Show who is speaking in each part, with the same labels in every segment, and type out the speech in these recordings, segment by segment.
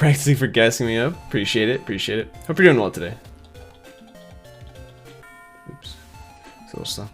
Speaker 1: practicing for gassing me up. Appreciate it, appreciate it. Hope you're doing well today. Oops. It's a little slow.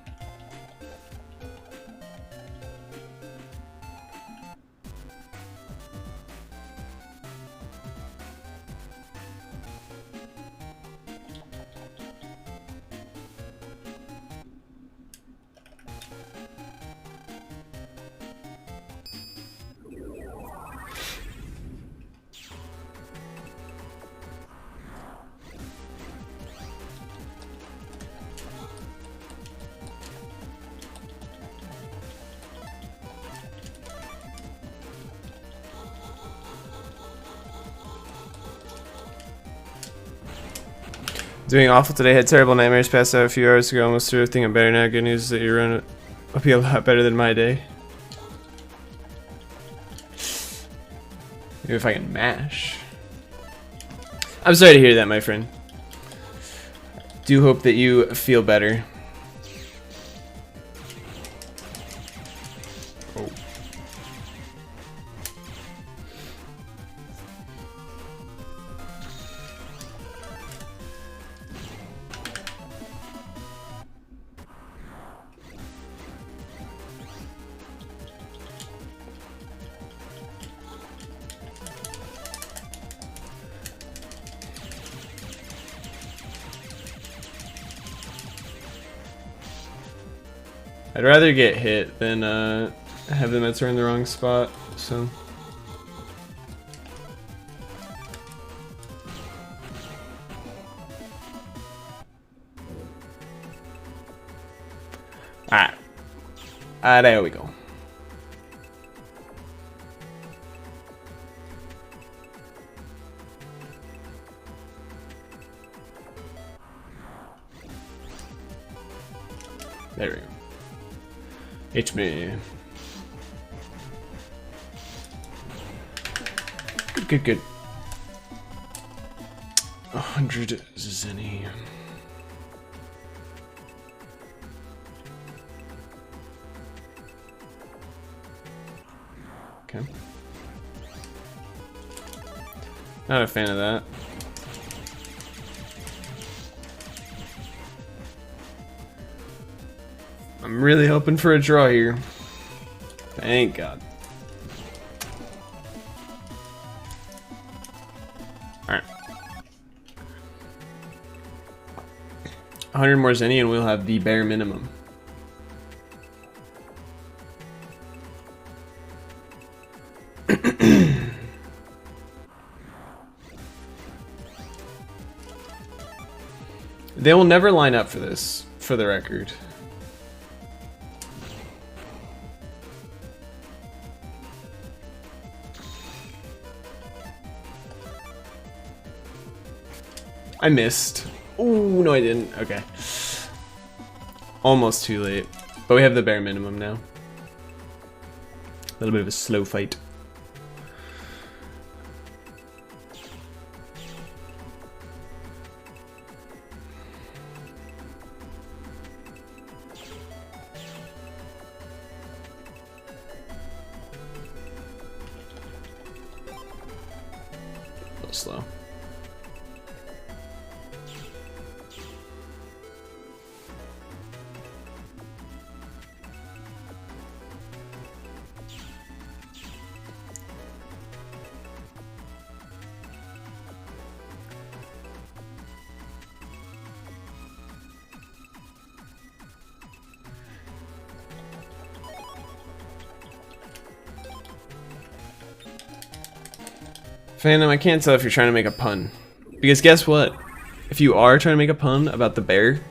Speaker 1: Doing awful today. Had terrible nightmares. Passed out a few hours ago. Almost through everything. I'm better now. Good news is that your run will be a lot better than my day. Maybe if I can mash. I'm sorry to hear that, my friend. Do hope that you feel better. Oh. I'd rather get hit than have the Mets are in the wrong spot, so. Alright. There we go. There we go. It's me. Good, good. 100 zenny. Okay. Not a fan of that. I'm really hoping for a draw here. Thank God. Alright. 100 more zenny and we'll have the bare minimum. They will never line up for this, for the record. I missed. Ooh, no I didn't. Okay. Almost too late. But we have the bare minimum now. A little bit of a slow fight. A little slow. Phantom, I can't tell if you're trying to make a pun. Because guess what? If you are trying to make a pun about the bear,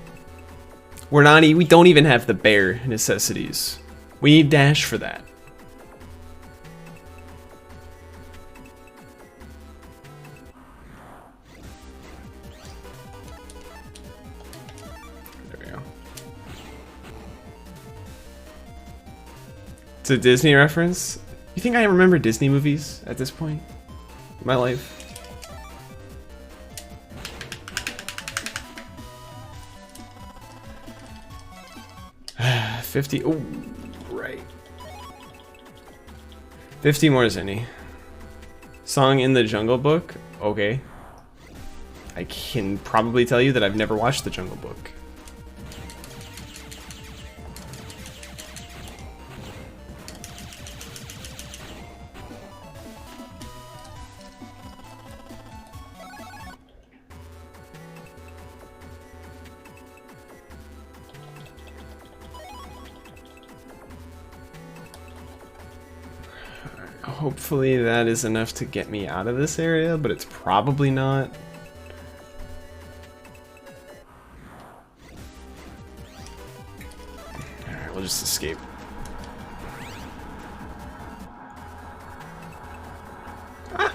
Speaker 1: we don't even have the bear necessities. We need dash for that. There we go. It's a Disney reference? You think I remember Disney movies at this point? My life. $50. Oh, right. 50 more zenny. Song in the Jungle Book? Okay. I can probably tell you that I've never watched the Jungle Book. Hopefully that is enough to get me out of this area, but it's probably not. Alright, we'll just escape. Ah!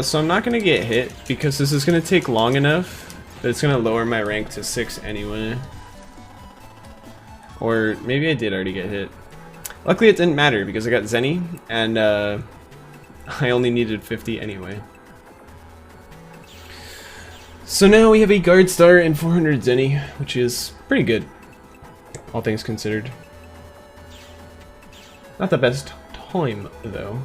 Speaker 1: So I'm not gonna get hit because this is gonna take long enough that it's gonna lower my rank to 6 anyway. Or maybe I did already get hit. Luckily it didn't matter because I got Zenny and I only needed 50 anyway. So now we have a guard star and 400 Zenny, which is pretty good, all things considered. Not the best time though.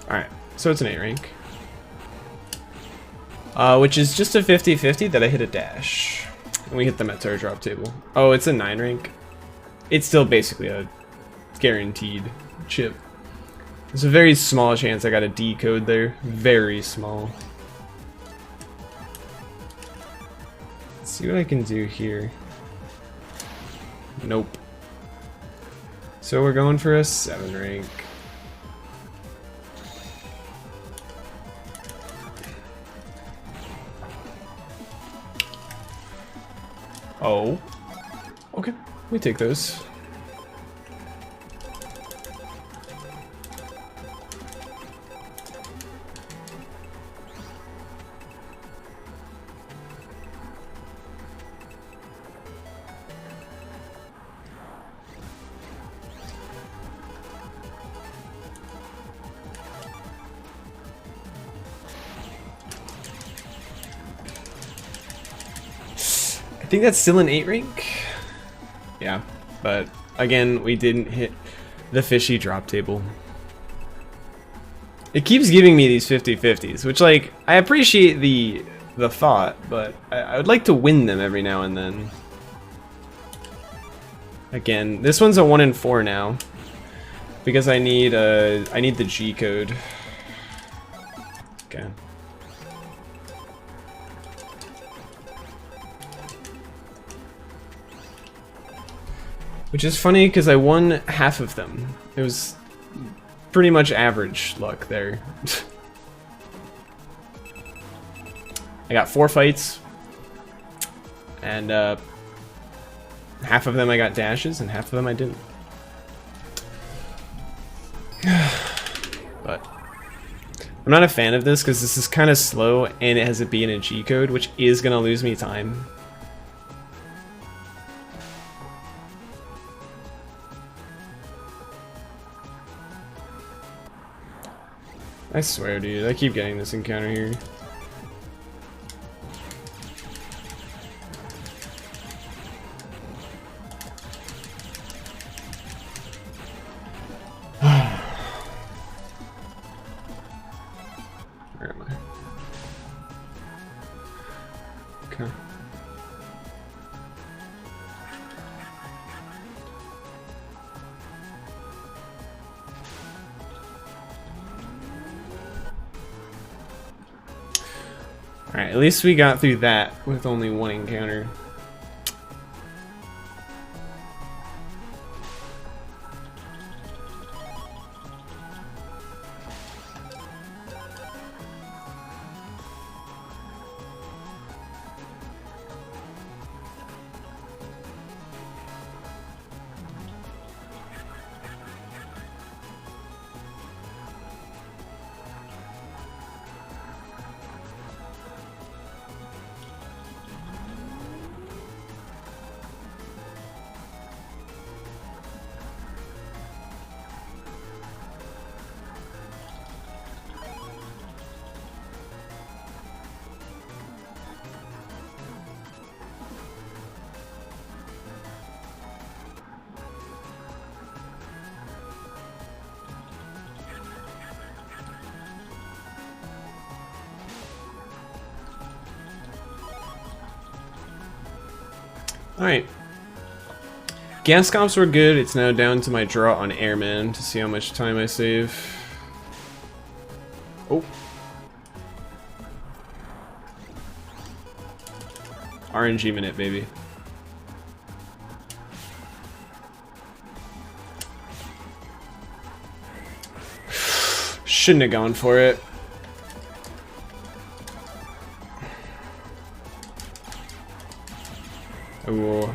Speaker 1: Alright, so it's an 8 rank. Which is just a 50-50 that I hit a dash. And we hit them at our drop table. Oh, it's a 9 rank. It's still basically a guaranteed chip. There's a very small chance I got a D code there. Very small. Let's see what I can do here. Nope. So we're going for a 7 rank. Oh. Okay, we take those. I think that's still an 8 rank. Yeah, but again, we didn't hit the fishy drop table. It keeps giving me these 50-50s, which, like, I appreciate the thought, but I would like to win them every now and then. Again, this one's a 1 in 4 now because I need the G code. Okay. Which is funny because I won half of them. It was pretty much average luck there. I got 4 fights, and half of them I got dashes, and half of them I didn't. But I'm not a fan of this because this is kind of slow, and it has a B and a G code, which is gonna lose me time. I swear, dude, I keep getting this encounter here. Where am I? Okay. Alright, at least we got through that with only one encounter. Alright. Gas comps were good. It's now down to my draw on Airman to see how much time I save. Oh. RNG minute, baby. Shouldn't have gone for it. Ooh.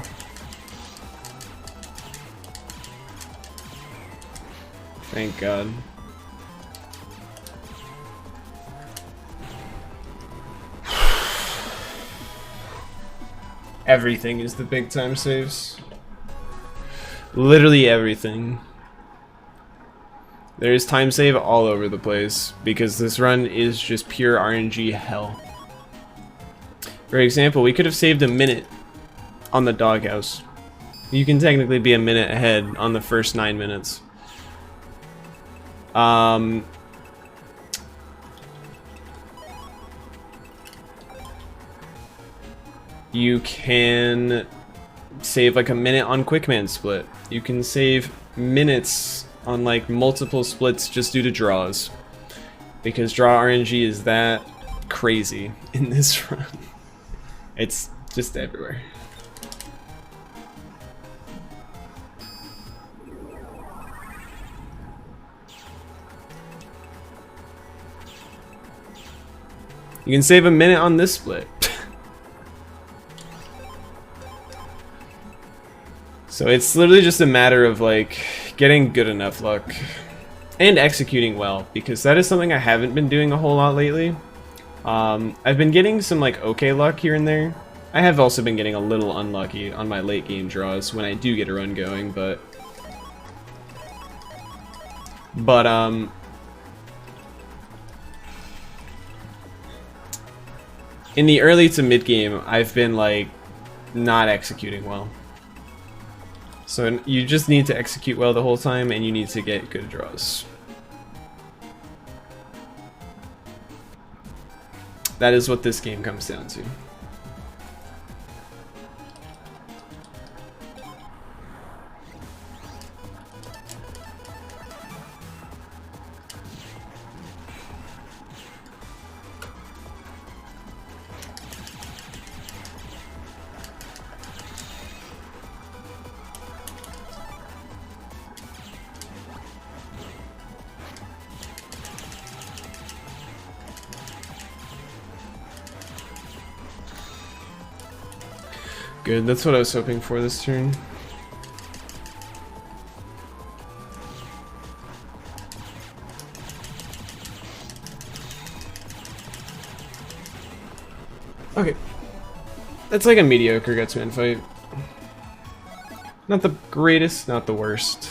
Speaker 1: Thank God. Everything is the big time saves. Literally everything. There's time save all over the place because this run is just pure RNG hell. For example, we could have saved a minute on the doghouse. You can technically be a minute ahead on the first 9 minutes. You can save like a minute on Quickman split. You can save minutes on like multiple splits just due to draws. Because draw RNG is that crazy in this run. It's just everywhere. You can save a minute on this split. So it's literally just a matter of like getting good enough luck and executing well, because that is something I haven't been doing a whole lot lately. I've been getting some like okay luck here and there. I have also been getting a little unlucky on my late game draws when I do get a run going, but in the early to mid game, I've been like not executing well. So you just need to execute well the whole time, and you need to get good draws. That is what this game comes down to. Good, that's what I was hoping for this turn. Okay. That's like a mediocre Gutsman fight. Not the greatest, not the worst.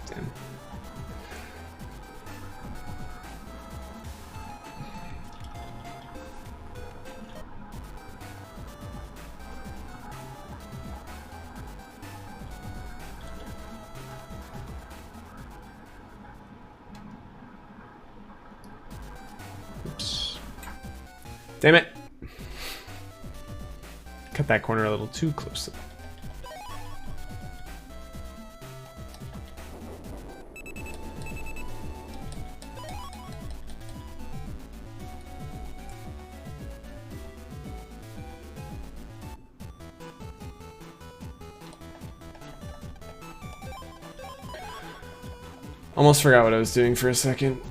Speaker 1: Damn. Oops. Damn it. Cut that corner a little too close. Almost forgot what I was doing for a second.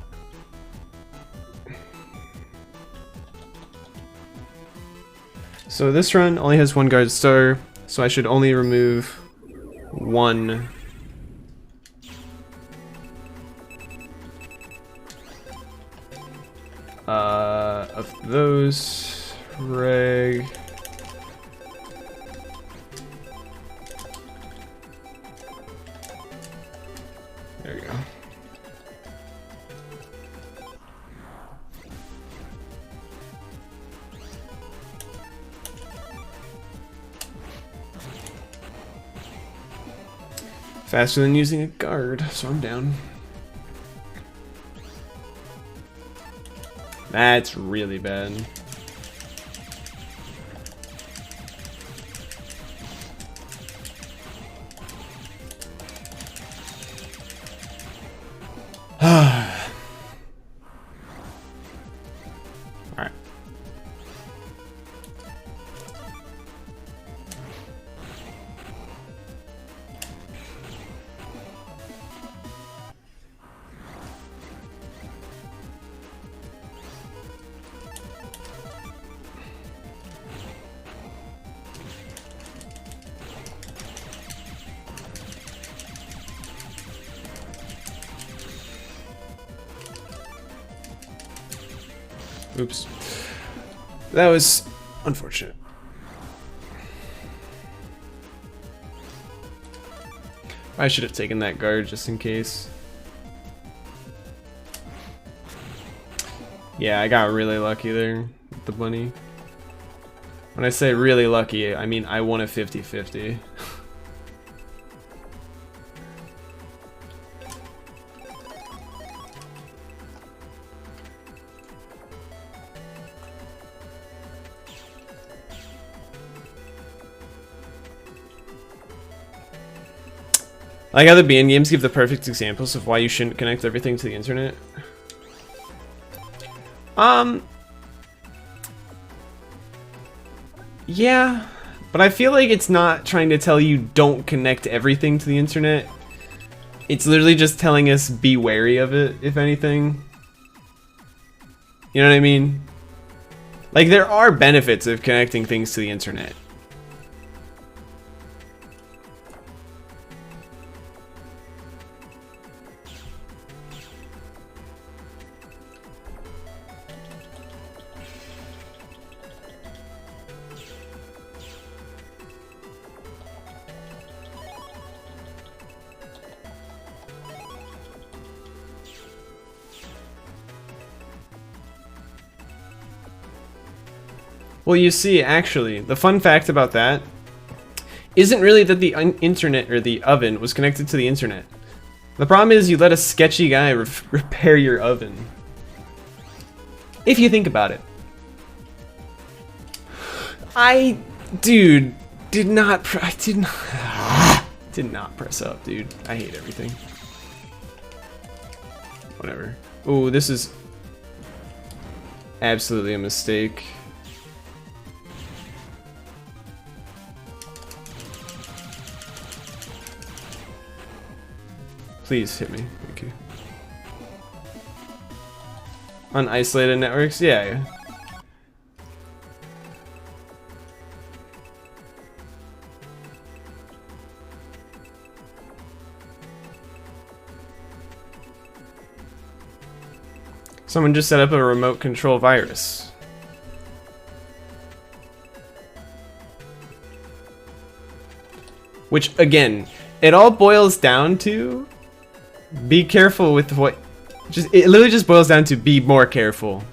Speaker 1: So this run only has one guard star, so I should only remove one of those. Reg. There we go. Faster than using a guard, so I'm down. That's really bad. Alright. Oops. That was unfortunate. I should have taken that guard just in case. Yeah, I got really lucky there with the bunny. When I say really lucky, I mean I won a 50-50. Like how the BN games give the perfect examples of why you shouldn't connect everything to the internet. Yeah, but I feel like it's not trying to tell you don't connect everything to the internet. It's literally just telling us be wary of it, if anything. You know what I mean? Like there are benefits of connecting things to the internet. Well, you see, actually, the fun fact about that isn't really that the internet or the oven was connected to the internet. The problem is you let a sketchy guy repair your oven. If you think about it. Dude, did not press up, dude. I hate everything. Whatever. Oh, this is absolutely a mistake. Please hit me. Thank you. On isolated networks? Yeah. Someone just set up a remote control virus. Which, again, it all boils down to be careful with what... it literally just boils down to be more careful.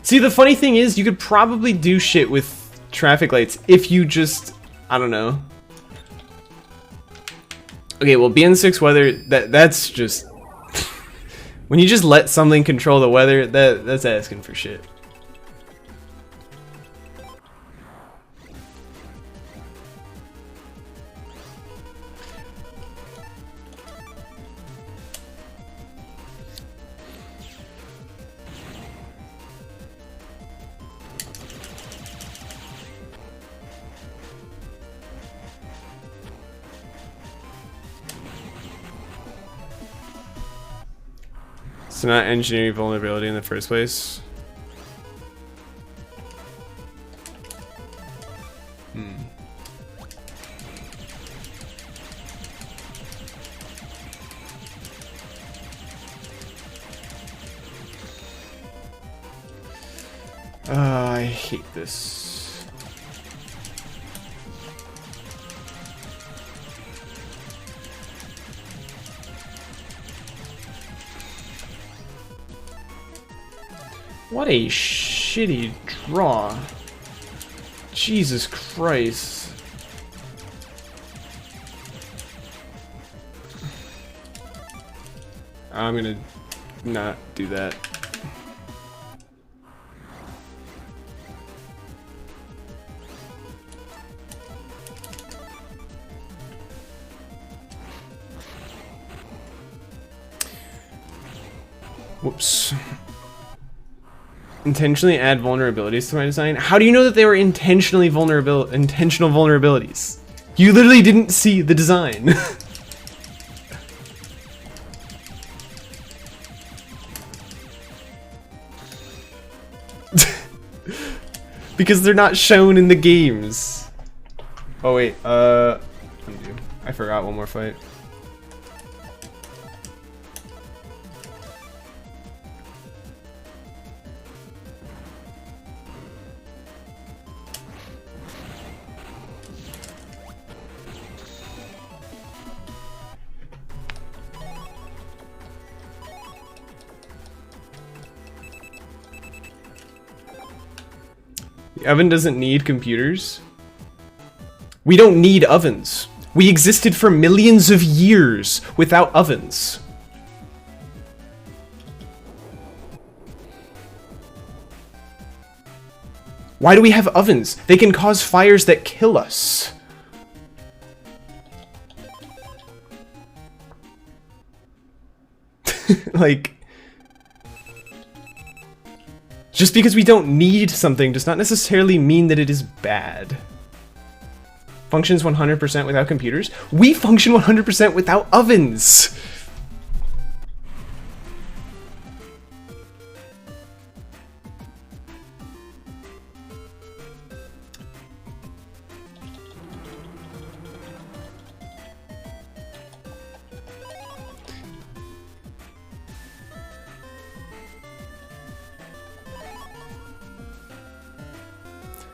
Speaker 1: See, the funny thing is, you could probably do shit with traffic lights if you just... I don't know. Okay, well, BN6 weather, that's just... when you just let something control the weather, that's asking for shit. So not engineering vulnerability in the first place. I hate this. What a shitty draw. Jesus Christ. I'm gonna not do that. Whoops. Intentionally add vulnerabilities to my design? How do you know that they were intentional vulnerabilities? You literally didn't see the design. Because they're not shown in the games. Oh wait, undo. I forgot one more fight. The oven doesn't need computers. We don't need ovens. We existed for millions of years without ovens. Why do we have ovens? They can cause fires that kill us. Like... just because we don't need something does not necessarily mean that it is bad. Functions 100% without computers? We function 100% without ovens!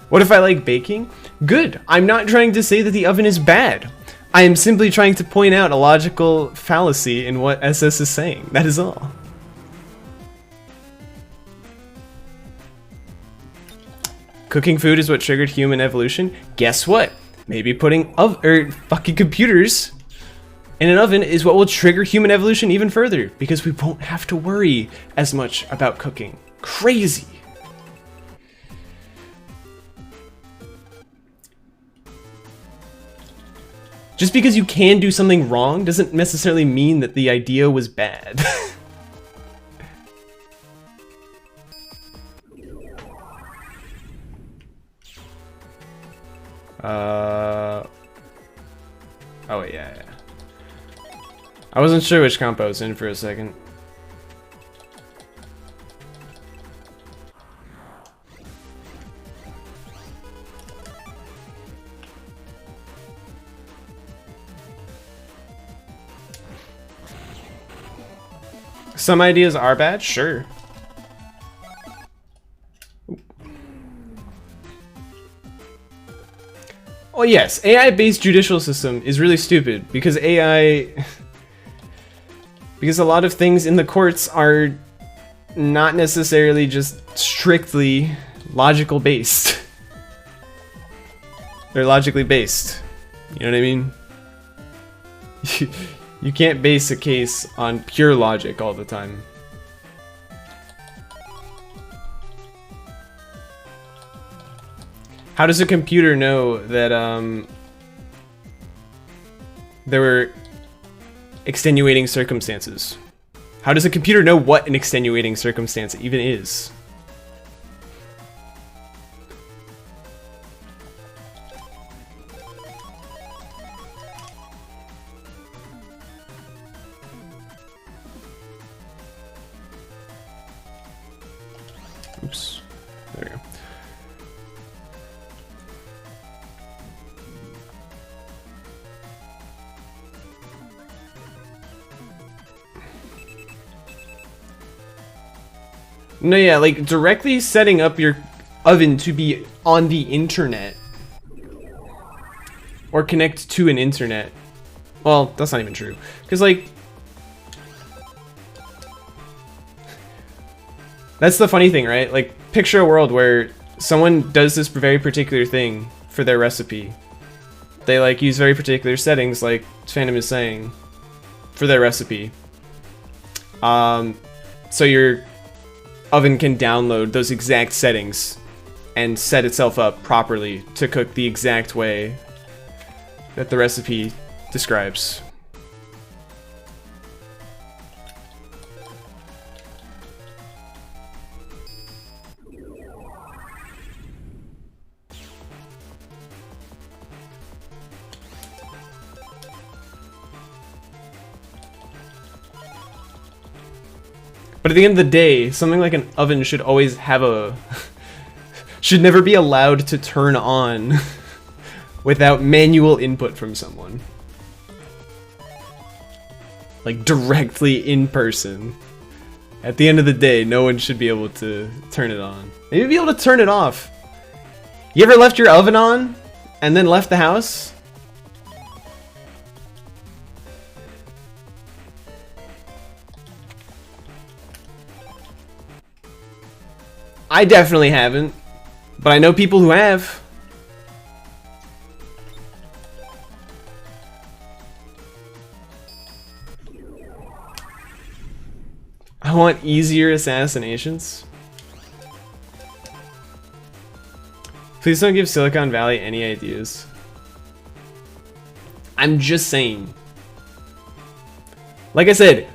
Speaker 1: What if I like baking? Good. I'm not trying to say that the oven is bad. I am simply trying to point out a logical fallacy in what SS is saying. That is all. Cooking food is what triggered human evolution? Guess what? Maybe putting fucking computers in an oven is what will trigger human evolution even further, because we won't have to worry as much about cooking. Crazy. Just because you can do something wrong doesn't necessarily mean that the idea was bad. Oh wait, yeah. I wasn't sure which comp I was in for a second. Some ideas are bad, sure. Oh yes, AI-based judicial system is really stupid because because a lot of things in the courts are not necessarily just strictly logical based. They're logically based. You know what I mean? You can't base a case on pure logic all the time. How does a computer know that there were extenuating circumstances? How does a computer know what an extenuating circumstance even is? Oops. There we go. No, yeah, like directly setting up your oven to be on the internet or connect to an internet. Well, that's not even true. Because, like, that's the funny thing, right? Like, picture a world where someone does this very particular thing for their recipe. They, like, use very particular settings, like Phantom is saying, for their recipe. So your oven can download those exact settings and set itself up properly to cook the exact way that the recipe describes. But at the end of the day, something like an oven should always have a... should never be allowed to turn on without manual input from someone. Like, directly in person. At the end of the day, no one should be able to turn it on. Maybe be able to turn it off. You ever left your oven on and then left the house? I definitely haven't, but I know people who have. I want easier assassinations. Please don't give Silicon Valley any ideas. I'm just saying. Like I said,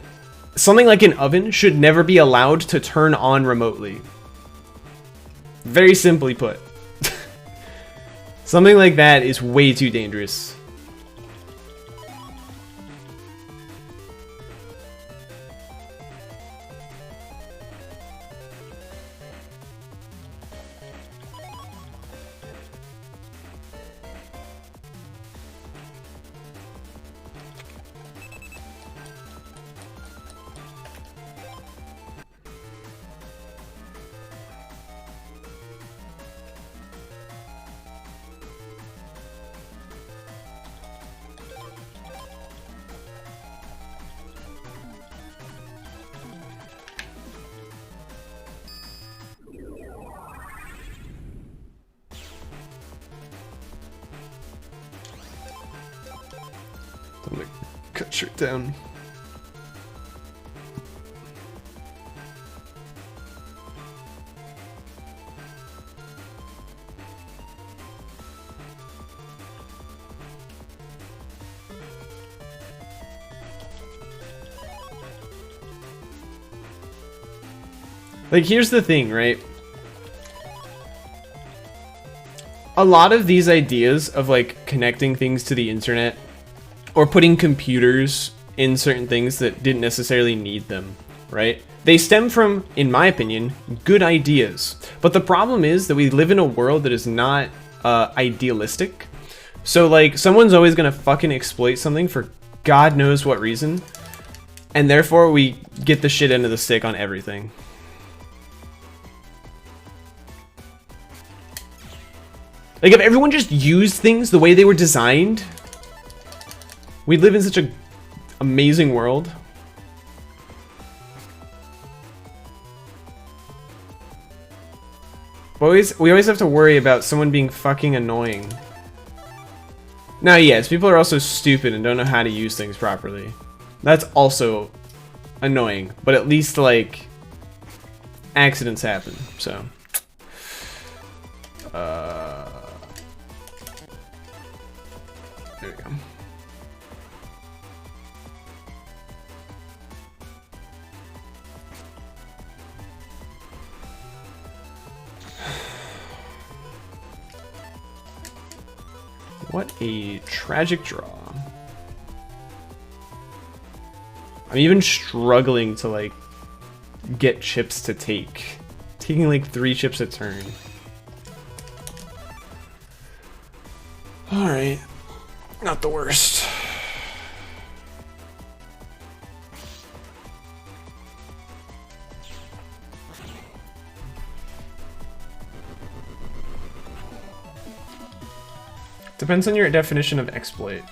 Speaker 1: something like an oven should never be allowed to turn on remotely. Very simply put. Something like that is way too dangerous. I'm gonna cut shit down. Like, here's the thing, right? A lot of these ideas of, like, connecting things to the internet or putting computers in certain things that didn't necessarily need them, right? They stem from, in my opinion, good ideas. But the problem is that we live in a world that is not idealistic. So, like, someone's always gonna fucking exploit something for God knows what reason. And therefore, we get the shit end of the stick on everything. Like, if everyone just used things the way they were designed, we'd live in such an amazing world. We always have to worry about someone being fucking annoying. Now, yes, people are also stupid and don't know how to use things properly. That's also annoying, but at least, like, accidents happen, so. There we go. What a tragic draw. I'm even struggling to, like, get chips to take Taking like 3 chips a turn. Alright. Not the worst. Depends on your definition of exploit.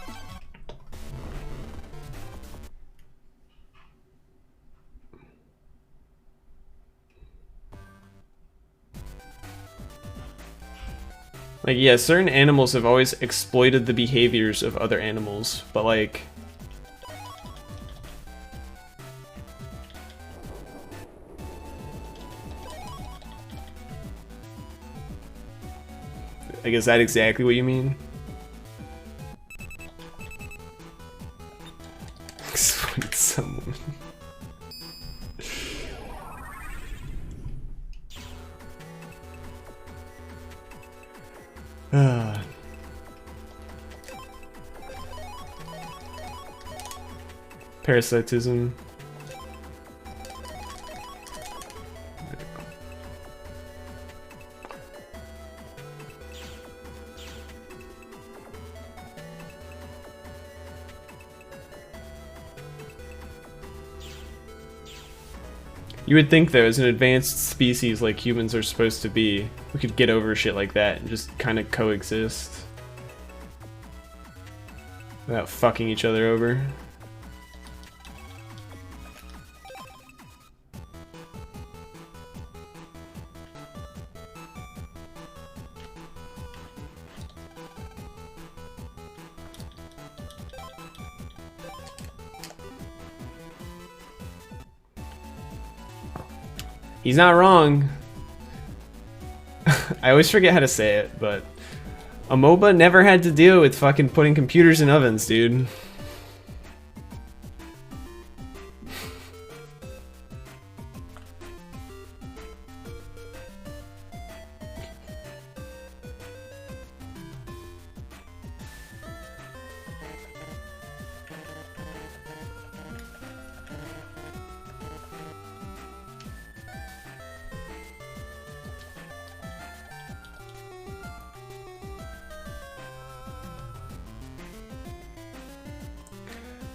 Speaker 1: Like, yeah, certain animals have always exploited the behaviors of other animals, but like... Like, is that exactly what you mean? Exploit someone. Parasitism. You would think, though, as an advanced species like humans are supposed to be, we could get over shit like that and just kind of coexist. Without fucking each other over. He's not wrong. I always forget how to say it, but Amoeba never had to deal with fucking putting computers in ovens, dude.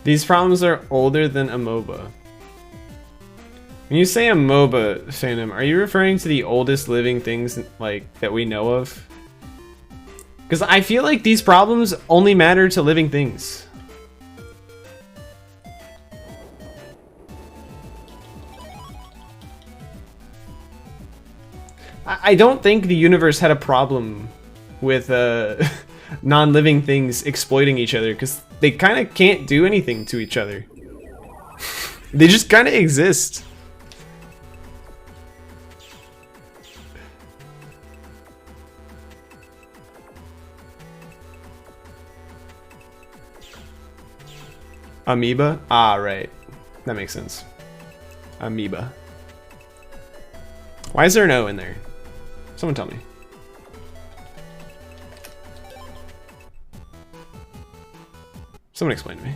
Speaker 1: These problems are older than Amoeba. When you say Amoeba, Phantom, are you referring to the oldest living things like that we know of? Because I feel like these problems only matter to living things. I don't think the universe had a problem with non-living things exploiting each other, because they kind of can't do anything to each other. They just kind of exist. Amoeba? Ah, right. That makes sense. Amoeba. Why is there an O in there? Someone tell me. Someone explain to me.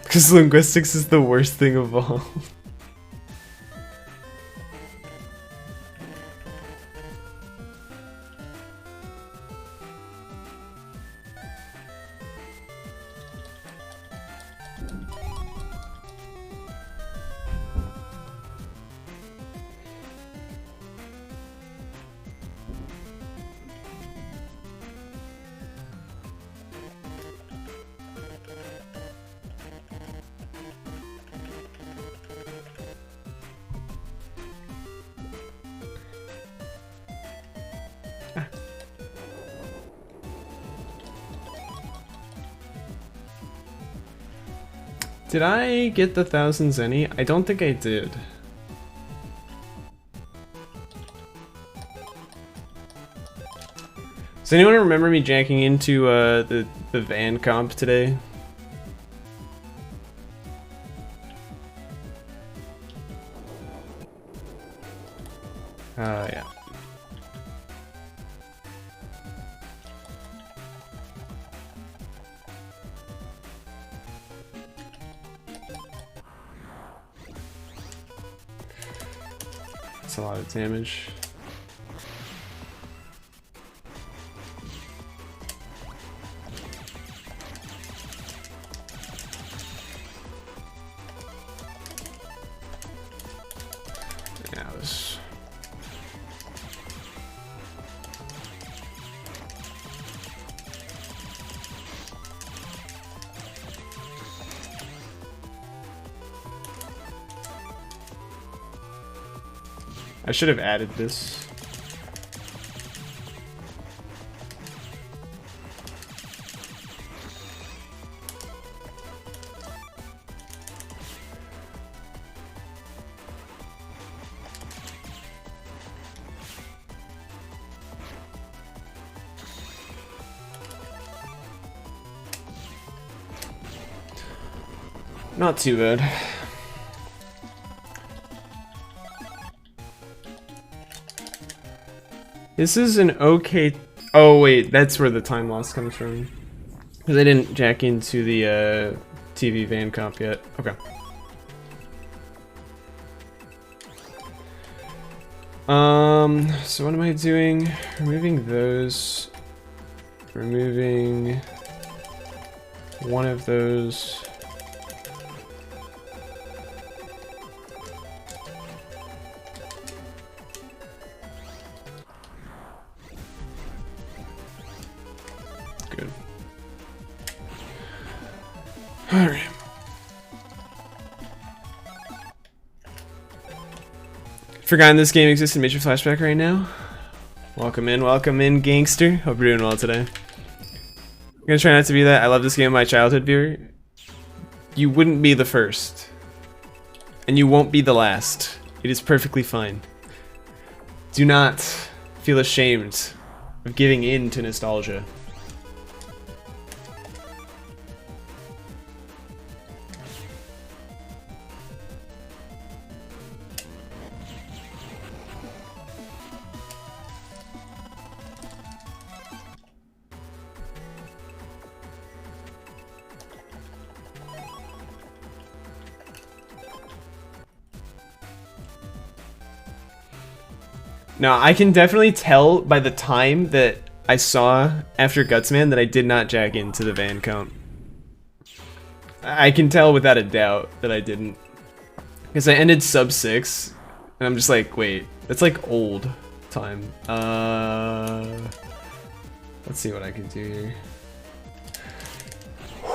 Speaker 1: Because linguistics is the worst thing of all. Did I get the 1000 zenny? I don't think I did. Does anyone remember me jacking into the van comp today? Yeah. That's a lot of damage. Yeah, this. I should have added this. Not too bad. This is an okay... Oh wait, that's where the time loss comes from. Because I didn't jack into the TV van comp yet. Okay. So what am I doing? Removing those. Removing one of those. Good. Alright. Forgotten this game exists in Major Flashback right now. Welcome in, gangster. Hope you're doing well today. I'm gonna try not to be that. I love this game, my childhood viewer. You wouldn't be the first. And you won't be the last. It is perfectly fine. Do not feel ashamed of giving in to nostalgia. Now, I can definitely tell by the time that I saw after Gutsman that I did not jack into the van count. I can tell without a doubt that I didn't. Because I ended sub 6, and I'm just like, wait, that's like old time. Let's see what I can do here.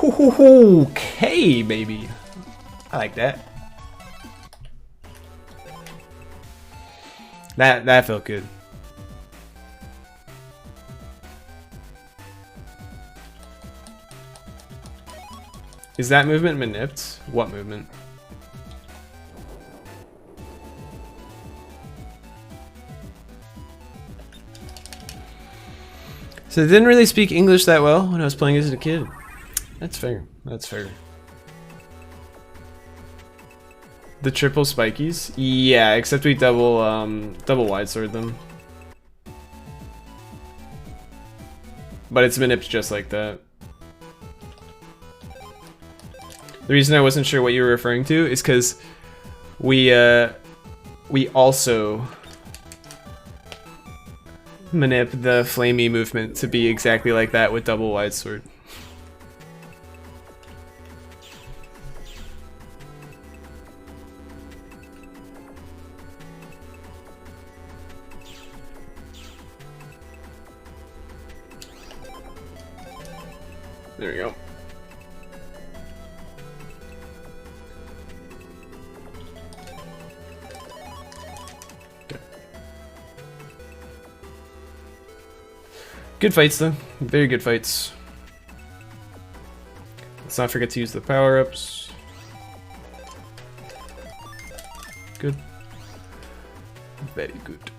Speaker 1: Okay, baby. I like that. That felt good. Is that movement manipped? What movement? So I didn't really speak English that well when I was playing as a kid. That's fair. That's fair. The triple spikies? Yeah, except we double wide sword them. But it's manipped just like that. The reason I wasn't sure what you were referring to is because we also manip the flamey movement to be exactly like that with double wide sword. There we go. Okay. Good fights though. Very good fights. Let's not forget to use the power-ups. Good. Very good.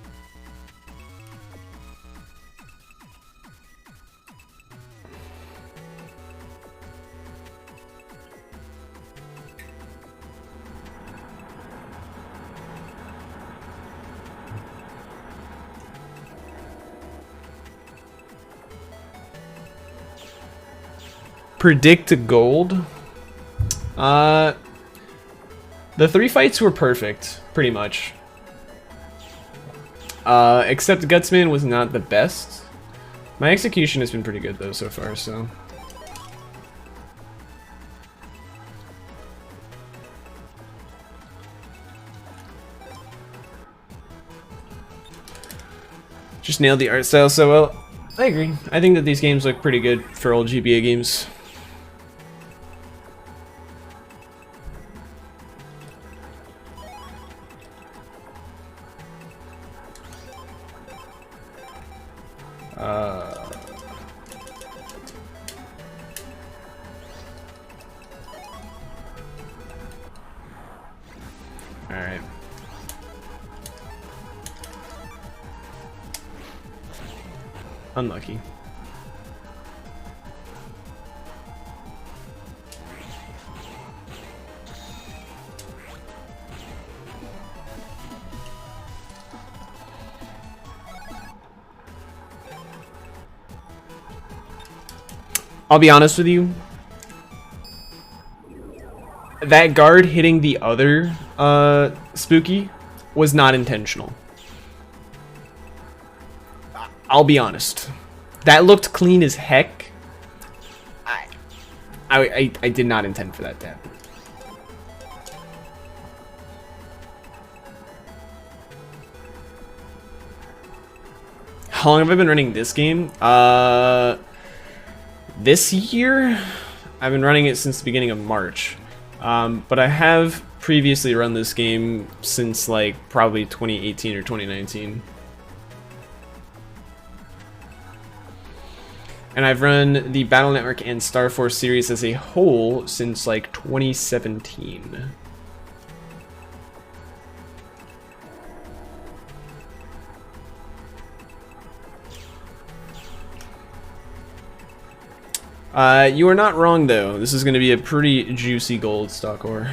Speaker 1: Predict gold. The 3 fights were perfect, pretty much. Except Gutsman was not the best. My execution has been pretty good though so far, so. Just nailed the art style so well. I agree. I think that these games look pretty good for old GBA games. Alright. Unlucky. I'll be honest with you. That guard hitting the other Spooky was not intentional. I'll be honest. That looked clean as heck. I did not intend for that to happen. How long have I been running this game? This year? I've been running it since the beginning of March. But I have previously run this game since like probably 2018 or 2019. And I've run the Battle Network and Star Force series as a whole since like 2017. You are not wrong though. This is going to be a pretty juicy gold stock ore.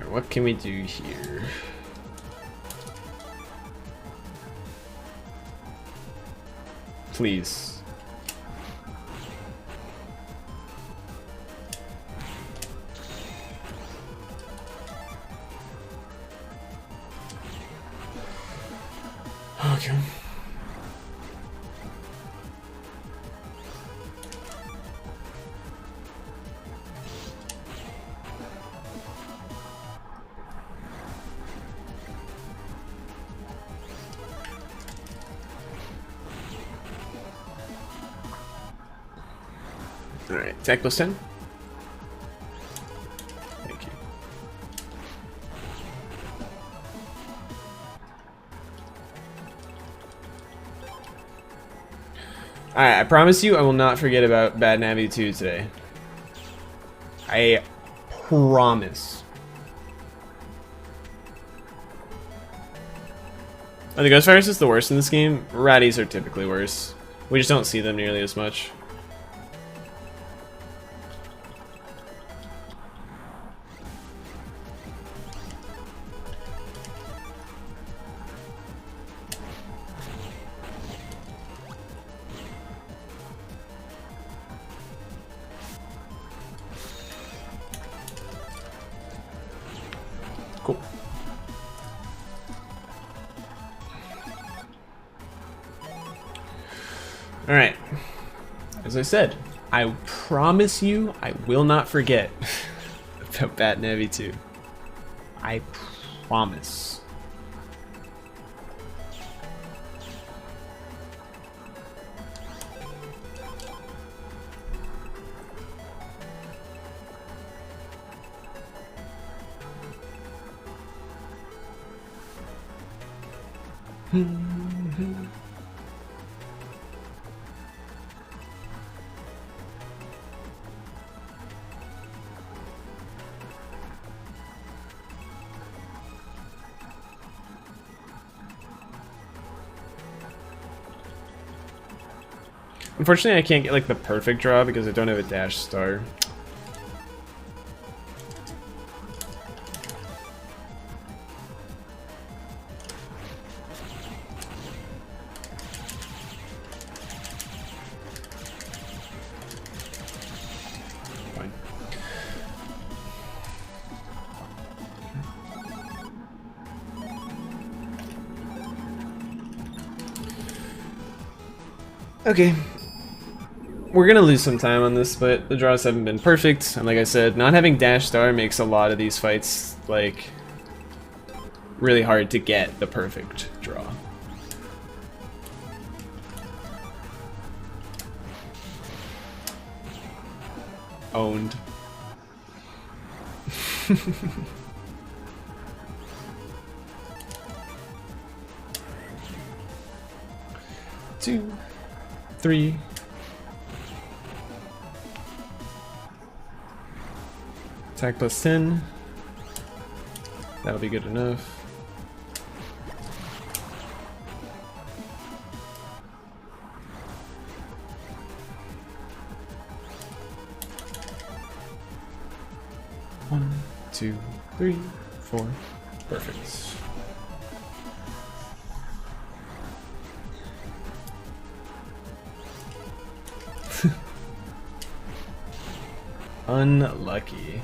Speaker 1: What can we do here? Please. Okay. Alright, attack plus 10. Thank you. Alright, I promise you I will not forget about Bad Navi 2 today. I promise. Are the Ghost Viruses the worst in this game? Ratties are typically worse. We just don't see them nearly as much. Cool. Alright. As I said, I promise you I will not forget about Bat Navi 2. I promise. Unfortunately, I can't get like the perfect draw because I don't have a dash star. Fine. Okay. We're gonna lose some time on this, but the draws haven't been perfect, and like I said, not having dash star makes a lot of these fights, like, really hard to get the perfect draw. Owned. Two, three. Attack plus 10. That'll be good enough. One, two, three, four. Perfect. Unlucky.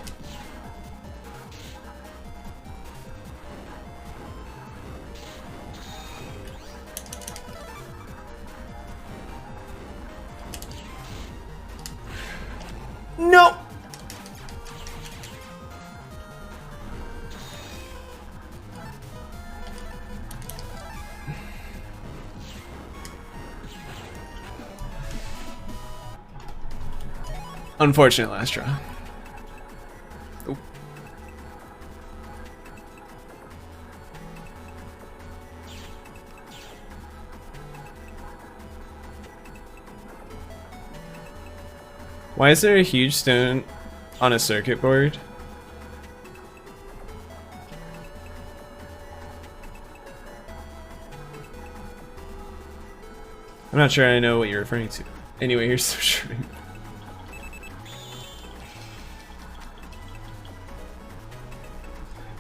Speaker 1: No. Unfortunate last draw. Oop. Why is there a huge stone on a circuit board? I'm not sure I know what you're referring to. Anyway, here's some shrimp.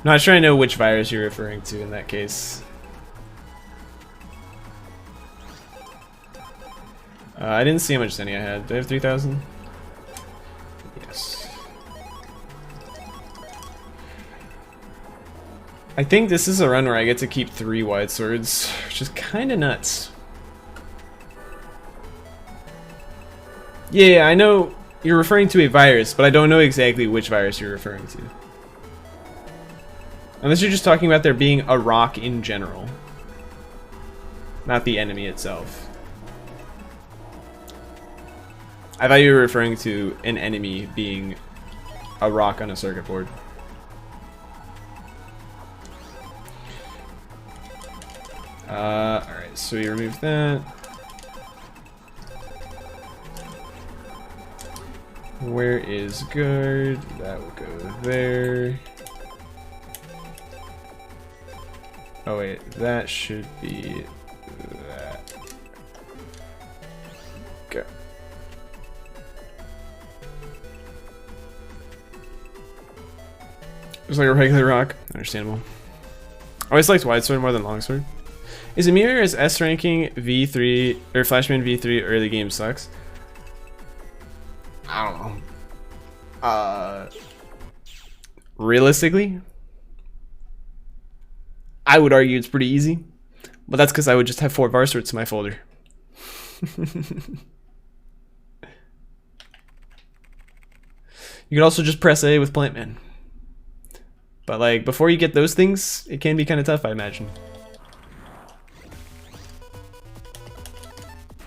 Speaker 1: Not sure I know which virus you're referring to in that case. I didn't see how much Zenny I had. Do I have 3,000? Yes. I think this is a run where I get to keep 3 wide swords, which is kind of nuts. Yeah, I know you're referring to a virus, but I don't know exactly which virus you're referring to. Unless you're just talking about there being a rock in general, not the enemy itself. I thought you were referring to an enemy being a rock on a circuit board. Alright, so we remove that. Where is guard? That will go there. Oh wait, that should be that. Okay. Just like a regular rock. Understandable. I always liked wide sword more than longsword. Is it me or is S ranking V3 or Flashman V3 early game sucks? I don't know. Realistically, I would argue it's pretty easy, but that's because I would just have 4 Varswords in my folder. You can also just press A with Plant Man. But like, before you get those things, it can be kind of tough, I imagine.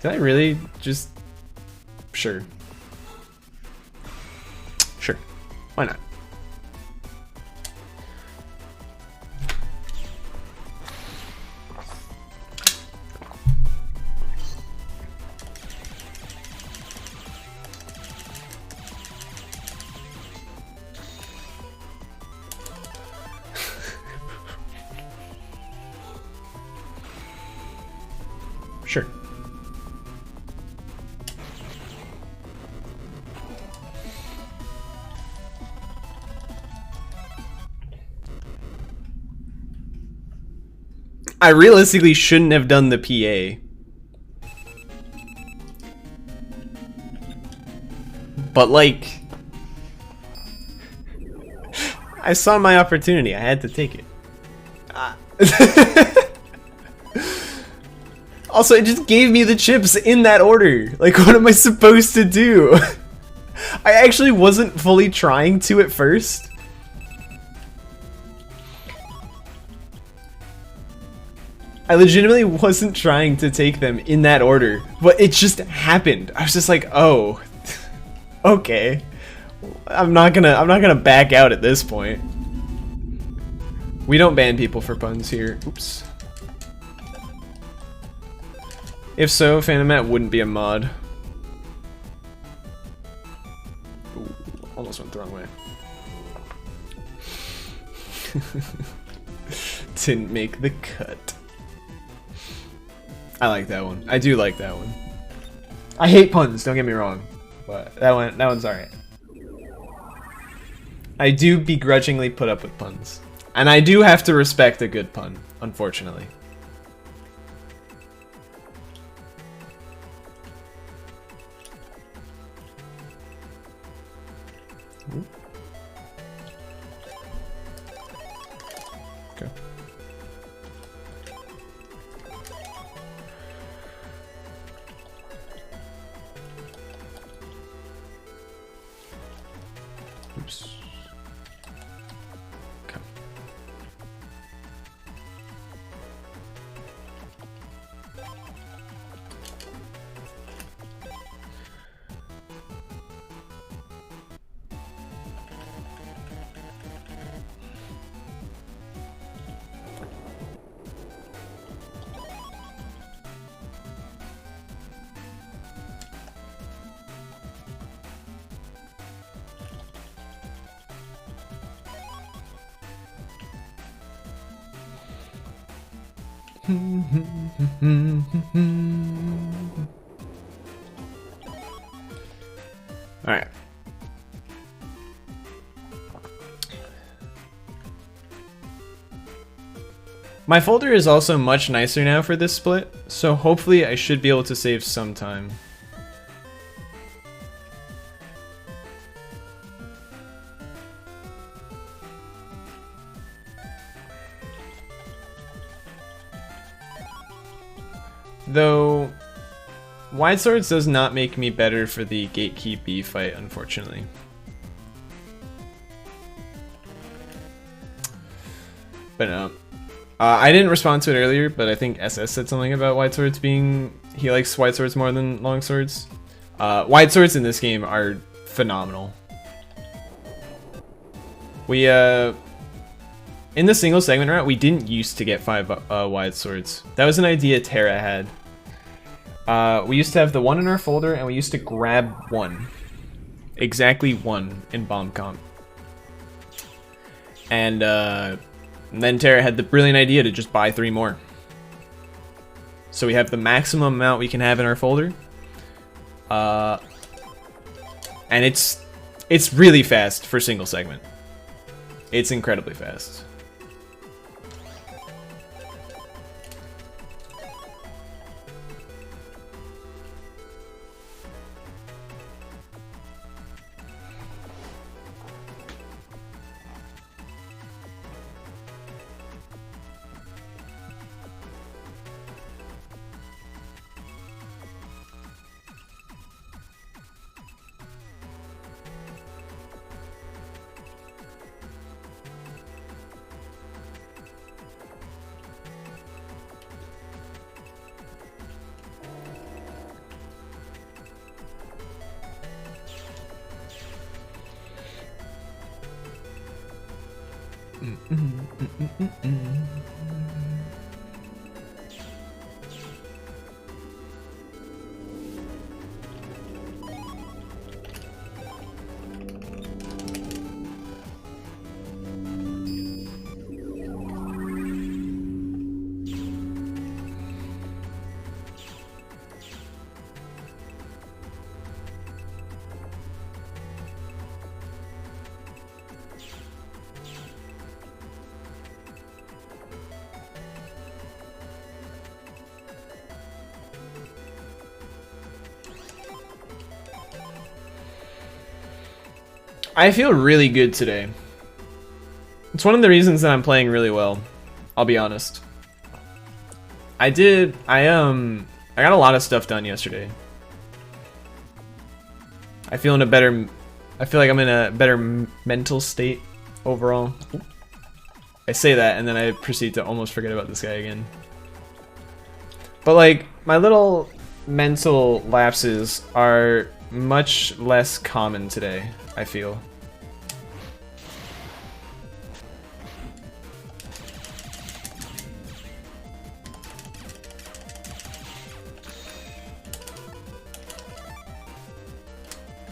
Speaker 1: Did I really just... Sure. Sure. Why not? I realistically shouldn't have done the PA. But like, I saw my opportunity. I had to take it. Also, it just gave me the chips in that order. Like, what am I supposed to do? I actually wasn't fully trying to at first. I legitimately wasn't trying to take them in that order, but it just happened. I was just like, oh, okay. I'm not gonna back out at this point. We don't ban people for puns here. Oops. If so, Phantom Matt wouldn't be a mod. Ooh, almost went the wrong way. Didn't make the cut. I like that one. I do like that one. I hate puns, don't get me wrong. But that one's alright. I do begrudgingly put up with puns. And I do have to respect a good pun, unfortunately. Okay. Oops. Okay. All right. My folder is also much nicer now for this split, so hopefully I should be able to save some time. Though, Wide Swords does not make me better for the Gatekeep B fight, unfortunately. But no. I didn't respond to it earlier, but I think SS said something about Wide Swords being... He likes Wide Swords more than Long Swords. Wide Swords in this game are phenomenal. We, in the single segment route, we didn't used to get 5 Wide Swords. That was an idea Terra had. We used to have the one in our folder, and we used to grab one. Exactly one in Bomb Comp. And then Terra had the brilliant idea to just buy 3 more. So we have the maximum amount we can have in our folder. And it's really fast for single segment. It's incredibly fast. I feel really good today. It's one of the reasons that I'm playing really well. I'll be honest. I got a lot of stuff done yesterday. I feel like I'm in a better mental state overall. I say that and then I proceed to almost forget about this guy again. But like, my little mental lapses are much less common today, I feel.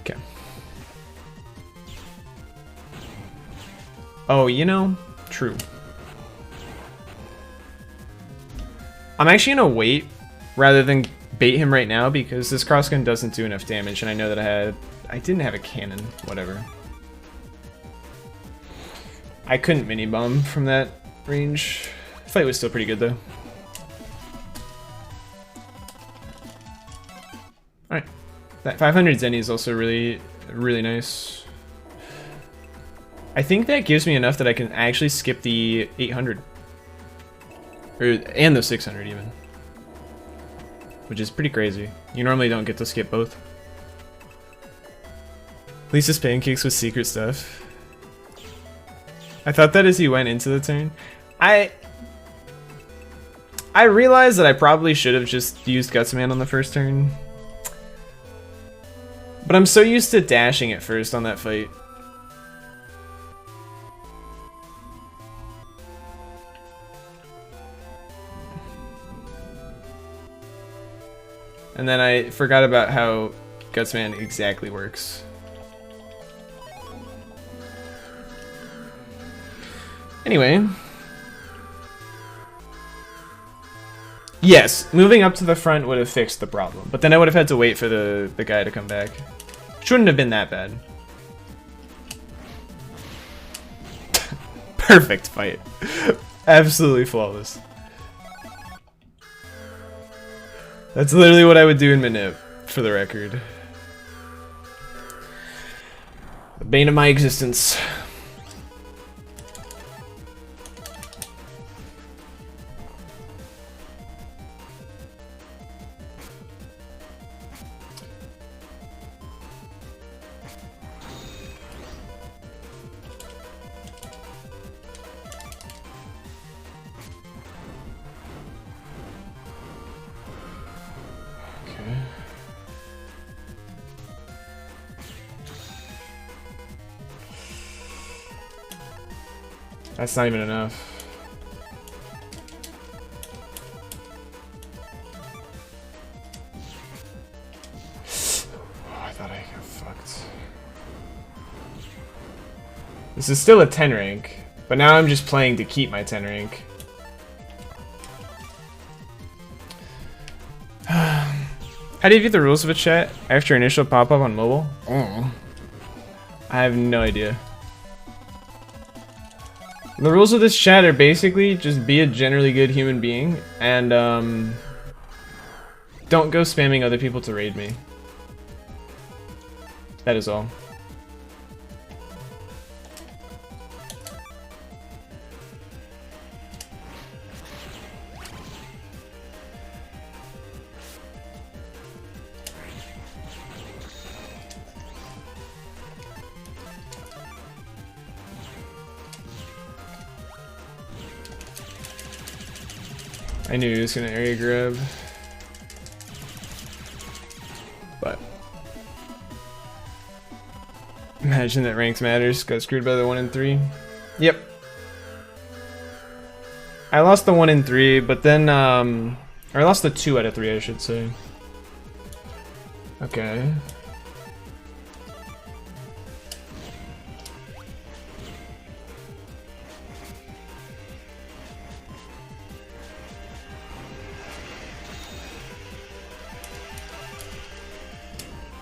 Speaker 1: Okay. Oh, you know, true. I'm actually gonna wait rather than bait him right now because this crossgun doesn't do enough damage, and I know that I didn't have a cannon. Whatever. I couldn't mini bomb from that range. The fight was still pretty good though. All right, that 500 Zenny is also really, really nice. I think that gives me enough that I can actually skip the 800. And the 600 even. Which is pretty crazy. You normally don't get to skip both. Lisa's pancakes with secret stuff. I thought that as he went into the turn. I realized that I probably should have just used Gutsman on the first turn. But I'm so used to dashing at first on that fight. And then I forgot about how Gutsman exactly works. Anyway. Yes, moving up to the front would have fixed the problem. But then I would have had to wait for the guy to come back. Shouldn't have been that bad. Perfect fight. Absolutely flawless. That's literally what I would do in Manip, for the record. The bane of my existence. That's not even enough. Oh, I thought I got fucked. This is still a 10 rank, but now I'm just playing to keep my 10 rank. How do you get the rules of a chat after initial pop-up on mobile? Oh. I have no idea. The rules of this chat are basically just be a generally good human being and don't go spamming other people to raid me. That is all. I knew he was gonna area grab, but imagine that ranks matters. Got screwed by the 1 and 3. Yep. I lost the 1 and 3, but then or I lost the 2 out of 3, I should say. Okay.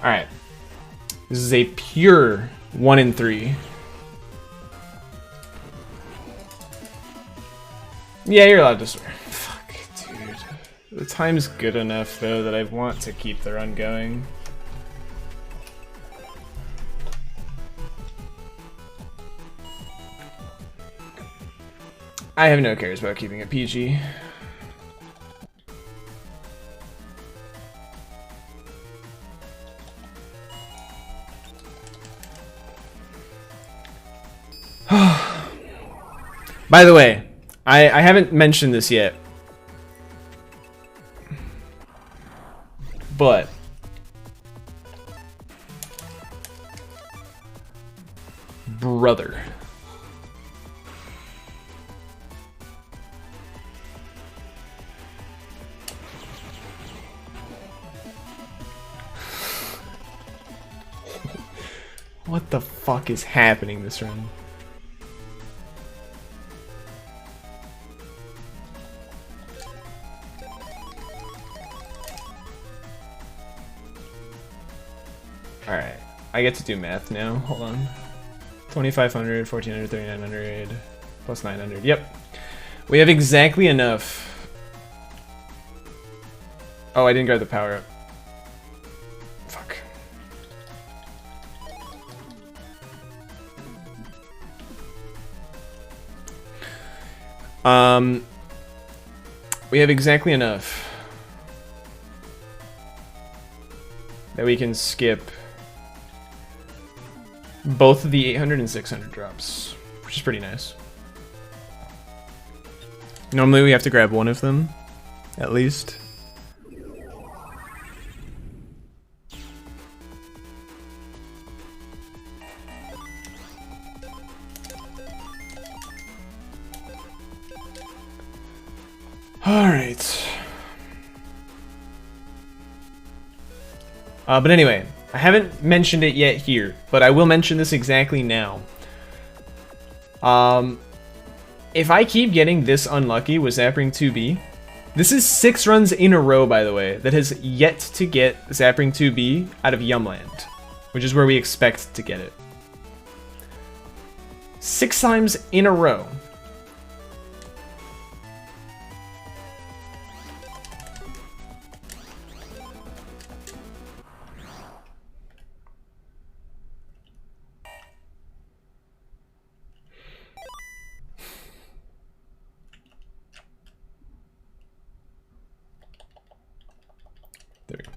Speaker 1: Alright. This is a pure 1 and 3. Yeah, you're allowed to swear. Fuck, dude. The time's good enough, though, that I want to keep the run going. I have no cares about keeping it PG. By the way, I haven't mentioned this yet, but brother, what the fuck is happening this run? Alright, I get to do math now. Hold on. 2,500, 1,400, 3,900, plus 900. Yep. We have exactly enough. Oh, I didn't grab the power up. Fuck. We have exactly enough that we can skip both of the 800 and 600 drops, which is pretty nice. Normally we have to grab one of them, at least. Alright. But anyway, I haven't mentioned it yet here, but I will mention this exactly now. If I keep getting this unlucky with Zapring 2B, this is 6 runs in a row, by the way, that has yet to get Zapring 2B out of Yumland, which is where we expect to get it. 6 times in a row. There we go.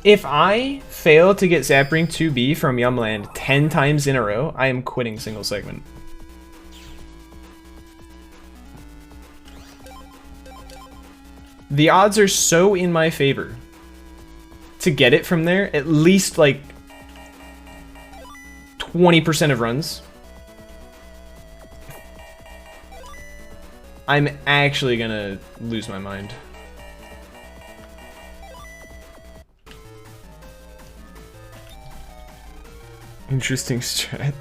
Speaker 1: If I fail to get Zapring 2B from Yumland 10 times in a row, I am quitting single segment. The odds are so in my favor to get it from there, at least like 20% of runs. I'm actually gonna lose my mind. Interesting strat.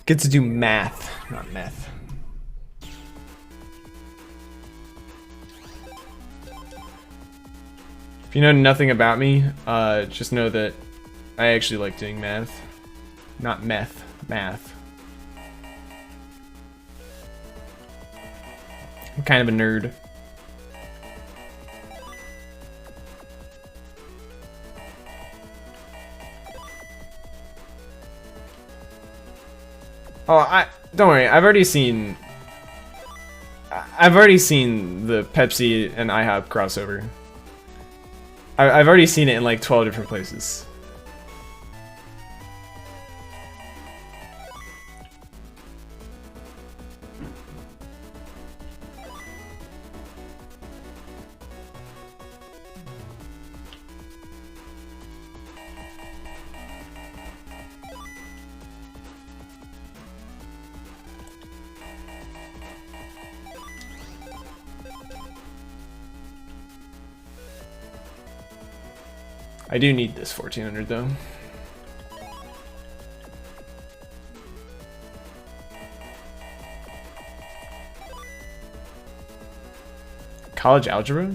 Speaker 1: Get to do math, not meth. If you know nothing about me, just know that I actually like doing math. Not meth, math. I'm kind of a nerd. Oh, don't worry. I've already seen the Pepsi and IHOP crossover. I've already seen it in like 12 different places. I do need this 1400 though. College algebra?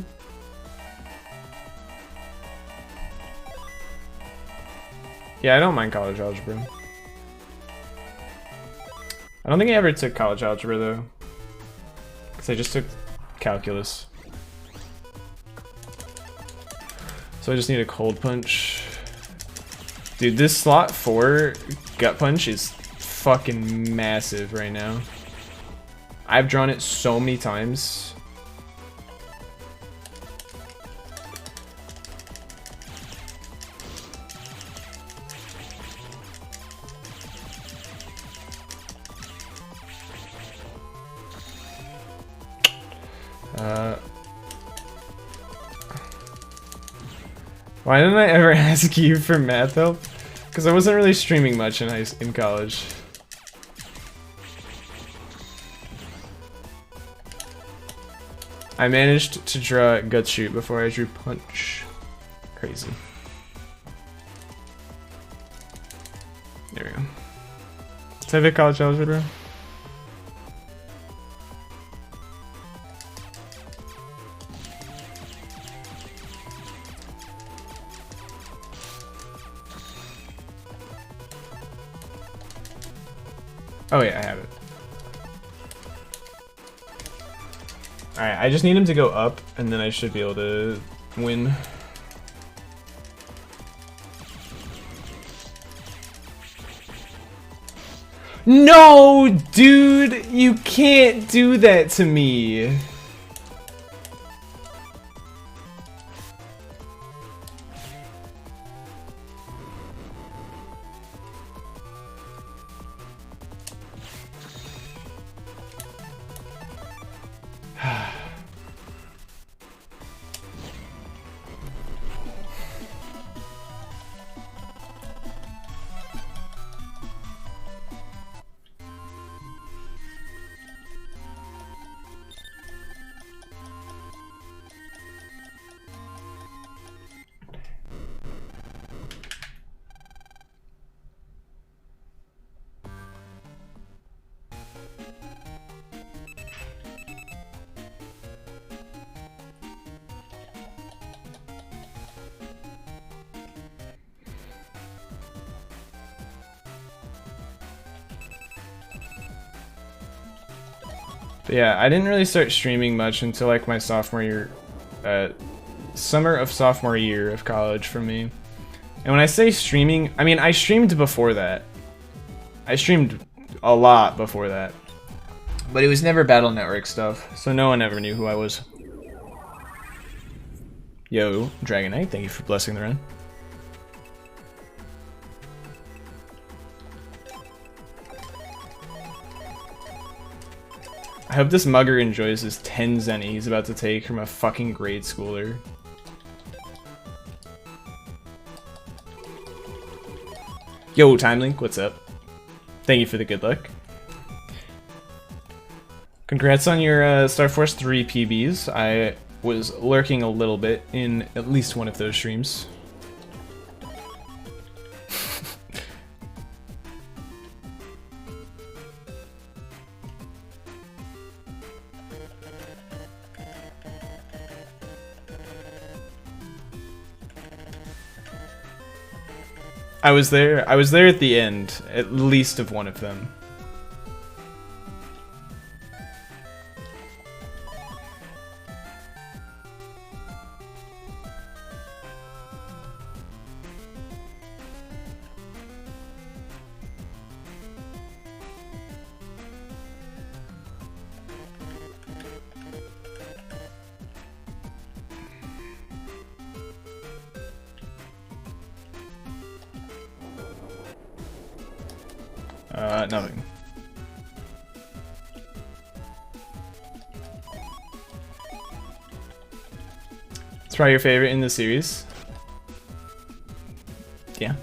Speaker 1: Yeah, I don't mind college algebra. I don't think I ever took college algebra though, because I just took calculus. So I just need a cold punch. Dude, this slot 4 gut punch is fucking massive right now. I've drawn it so many times. Why didn't I ever ask you for math help? Because I wasn't really streaming much in college. I managed to draw gut shoot before I drew punch. Crazy. There we go. Type of college algebra. Oh yeah, I have it. Alright, I just need him to go up, and then I should be able to win. No, dude! You can't do that to me! But yeah, I didn't really start streaming much until like my sophomore year, summer of sophomore year of college for me. And when I say streaming, I mean I streamed before that. I streamed a lot before that. But it was never Battle Network stuff, so no one ever knew who I was. Yo, Dragon Knight, thank you for blessing the run. I hope this mugger enjoys his 10 zenny he's about to take from a fucking grade schooler. Yo, Timelink, what's up? Thank you for the good luck. Congrats on your Star Force 3 PBs. I was lurking a little bit in at least one of those streams. I was there at the end, at least of one of them. Nothing. It's probably your favorite in the series. Yeah.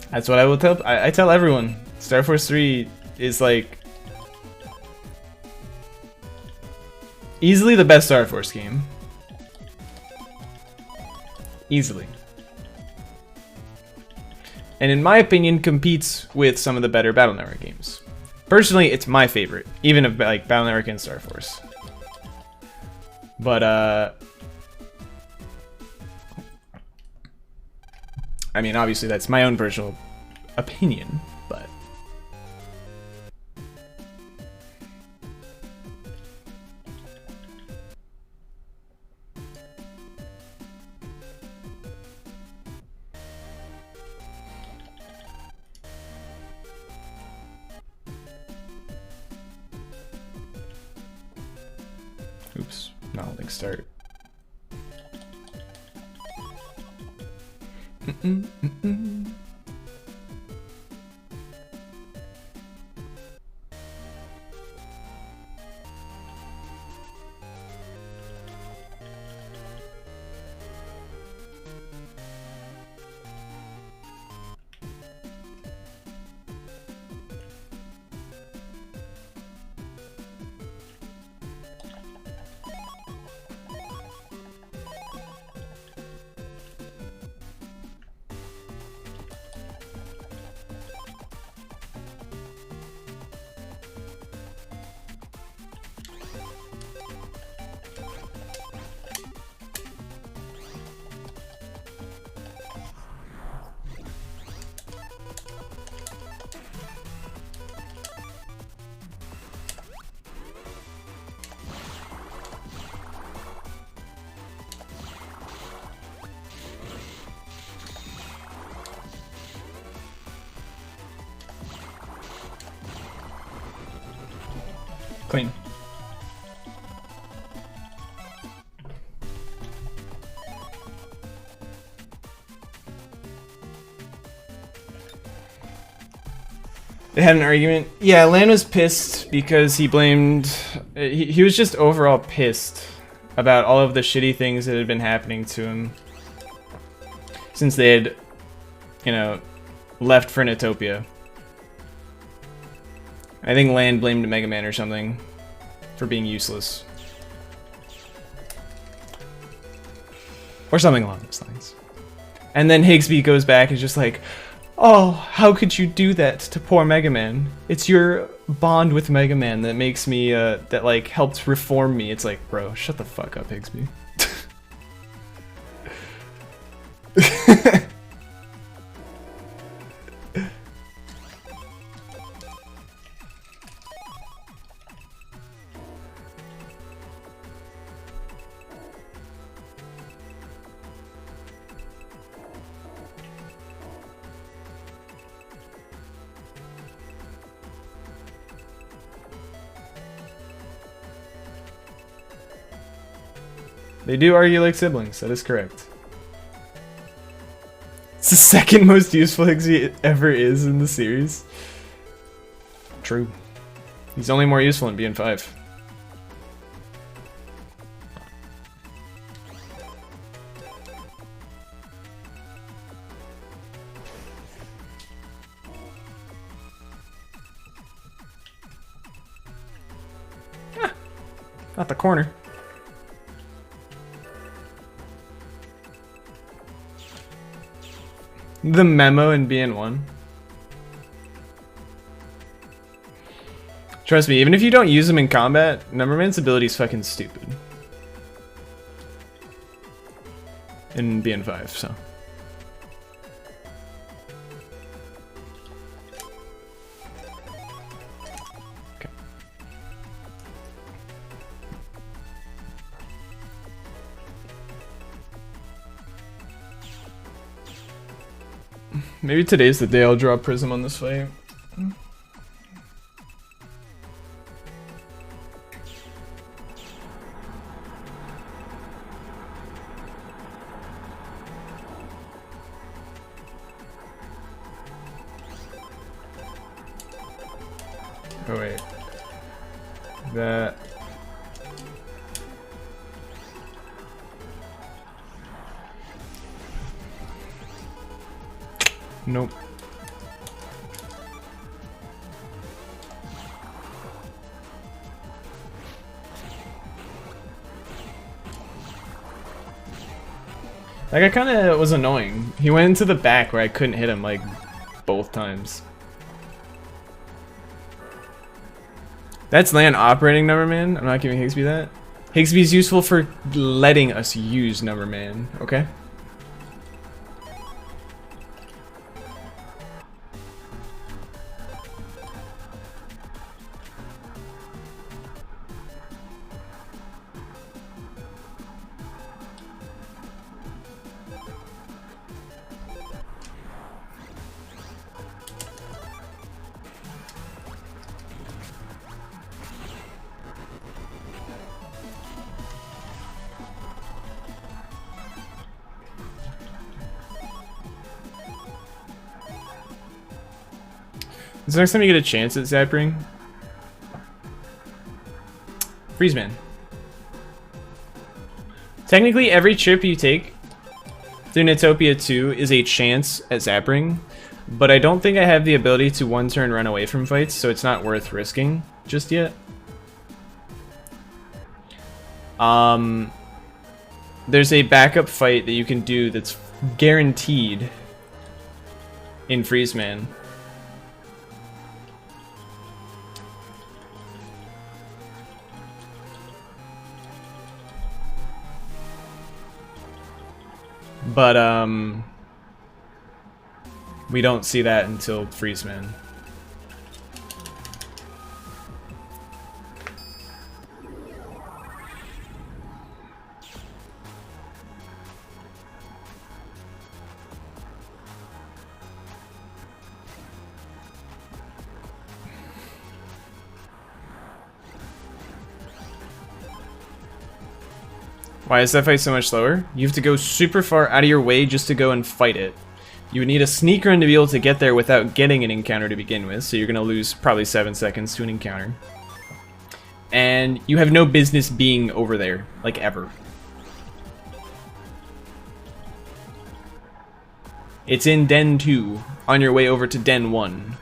Speaker 1: That's what I will tell. I tell everyone. Star Force 3 is like easily the best Star Force game. Easily. And in my opinion, competes with some of the better Battle Network games. Personally, it's my favorite, even of like Battle Network and Star Force. But I mean, obviously that's my own personal opinion, but Not holding start. Clean. They had an argument. Yeah, Lan was pissed because he blamed... He was just overall pissed about all of the shitty things that had been happening to him since they had, you know, left for Natopia. I think Lan blamed Mega Man or something for being useless. Or something along those lines. And then Higsby goes back and is just like, oh, how could you do that to poor Mega Man? It's your bond with Mega Man that makes me, that like helped reform me. It's like, bro, shut the fuck up, Higsby. They do argue like siblings, that is correct. It's the second most useful Higsby ever is in the series. True. He's only more useful in BN5. Ah, not the corner. The memo in BN1. Trust me, even if you don't use him in combat, Numberman's ability is fucking stupid. In BN5, so. Okay. Maybe today's the day I'll draw Prism on this fight. Oh wait. That... Nope. That guy kind of was annoying. He went into the back where I couldn't hit him like both times. That's Lan operating Numberman. I'm not giving Higsby that. Higsby's useful for letting us use Numberman, okay? Is the next time you get a chance at Zapping? Freeze Man. Technically, every trip you take through Natopia 2 is a chance at Zapping, but I don't think I have the ability to one-turn run away from fights, so it's not worth risking just yet. There's a backup fight that you can do that's guaranteed in Freeze Man. But, we don't see that until Freeze Man. Why is that fight so much slower? You have to go super far out of your way just to go and fight it. You would need a sneak run to be able to get there without getting an encounter to begin with, so you're going to lose probably 7 seconds to an encounter. And you have no business being over there, like ever. It's in Den 2, on your way over to Den 1.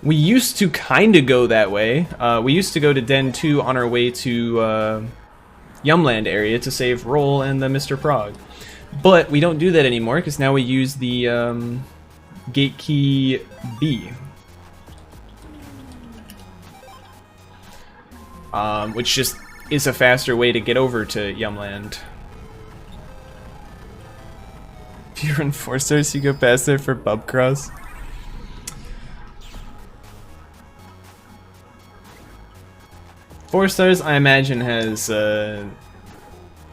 Speaker 1: We used to kind of go that way. We used to go to Den 2 on our way to Yumland area to save Roll and the Mr. Prague. But we don't do that anymore because now we use the Gate Key B. Which just is a faster way to get over to Yumland. If you run 4 stars, you go past there for Bub Cross. Four stars, I imagine, has,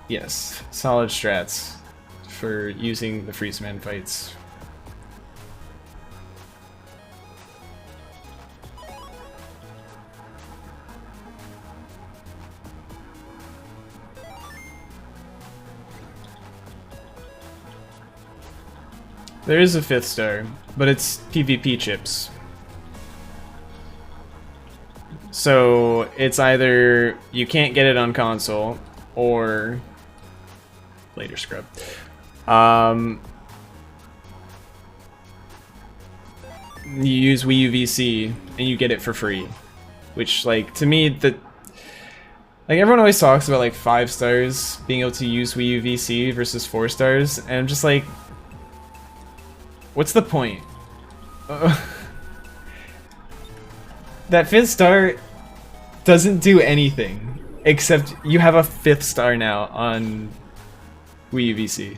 Speaker 1: yes, solid strats for using the Freeze Man fights. There is a 5th star, but it's PvP chips. So it's either you can't get it on console or later scrub. You use Wii U VC and you get it for free, which, like, to me, like, everyone always talks about like 5 stars being able to use Wii U VC versus 4 stars, and I'm just like, what's the point? That 5th star doesn't do anything except you have a 5th star now on Wii U VC.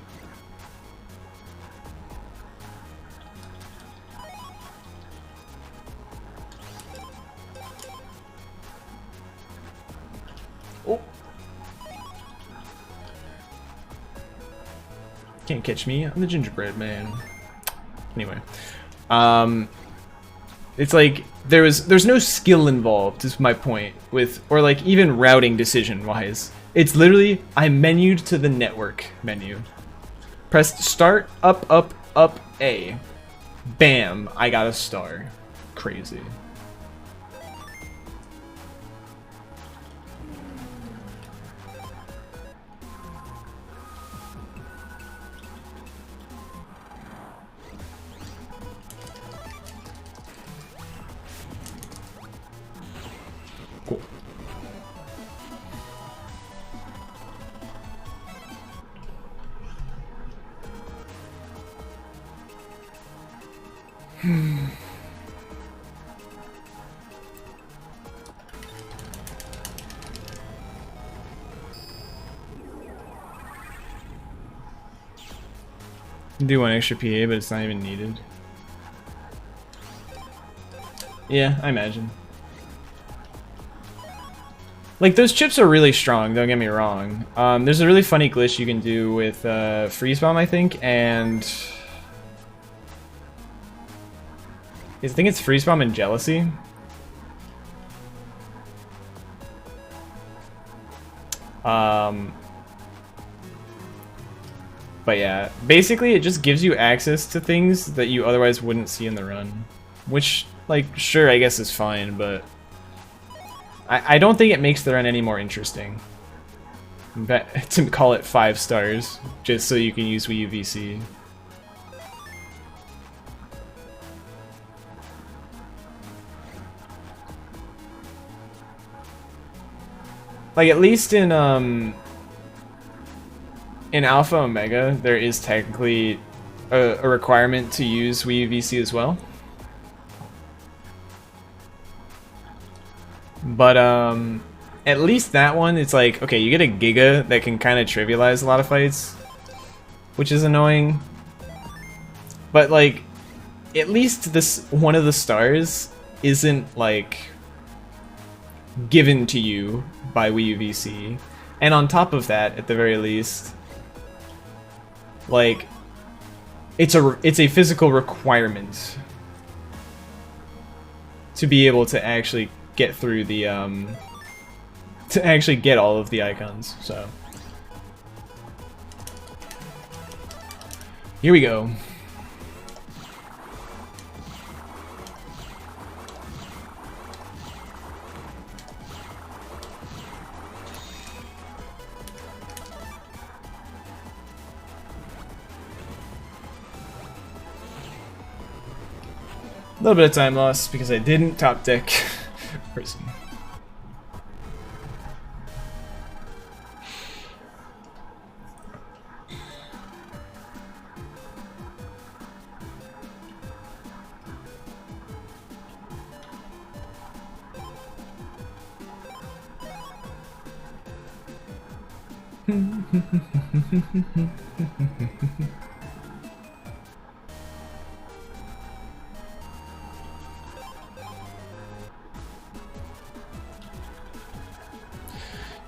Speaker 1: Oh. Can't catch me, I'm the gingerbread man. Anyway, it's like there's no skill involved is my point with, or like even routing decision wise. It's literally I menued to the network menu. Pressed start up A. Bam, I got a star. Crazy. Cool. Do one extra PA, but it's not even needed. Yeah, I imagine. Like, those chips are really strong, don't get me wrong. There's a really funny glitch you can do with Freeze Bomb, I think, and I think it's Freeze Bomb and Jealousy. But yeah, basically it just gives you access to things that you otherwise wouldn't see in the run. Which, like, sure, I guess is fine, but I don't think it makes the run any more interesting. To call it 5 stars, just so you can use Wii U VC. Like, at least in Alpha Omega, there is technically a requirement to use Wii U VC as well. But at least that one, it's like, okay, you get a Giga that can kind of trivialize a lot of fights, which is annoying. But like, at least this one of the stars isn't like given to you by Wii U VC. And on top of that, at the very least, like, it's a physical requirement to be able to actually get through the to actually get all of the icons. So here we go. A little bit of time lost because I didn't top deck person.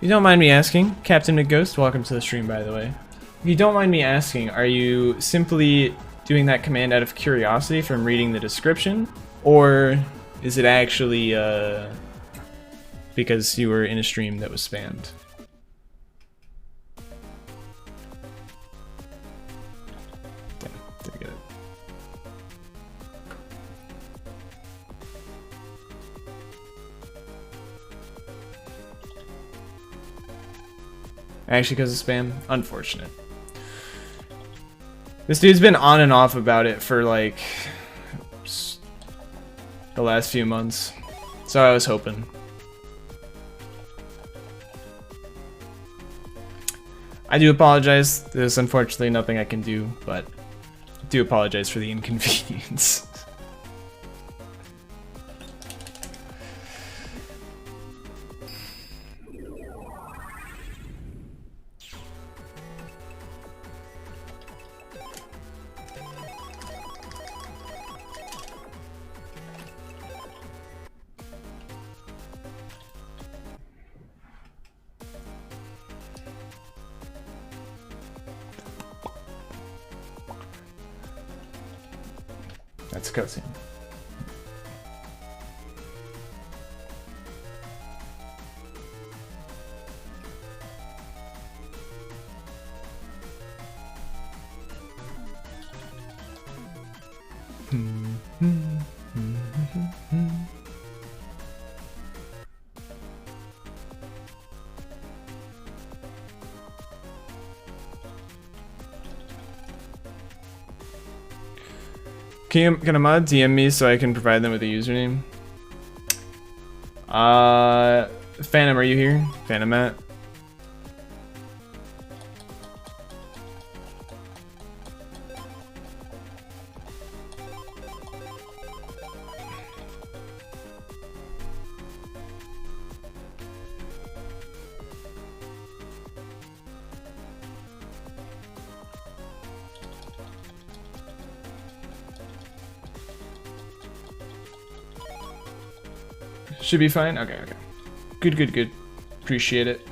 Speaker 1: You don't mind me asking, Captain McGhost, welcome to the stream, by the way. If you don't mind me asking, are you simply doing that command out of curiosity from reading the description, or is it actually because you were in a stream that was spammed? Damn, didn't get it. Actually, because of spam? Unfortunate. This dude's been on and off about it for like the last few months, so I was hoping. I do apologize. There's unfortunately nothing I can do, but I do apologize for the inconvenience. That's a cutscene. Can a mod DM me so I can provide them with a username? Phantom, are you here? Phantom Matt? Should be fine? Okay, okay. Good, good, good. Appreciate it.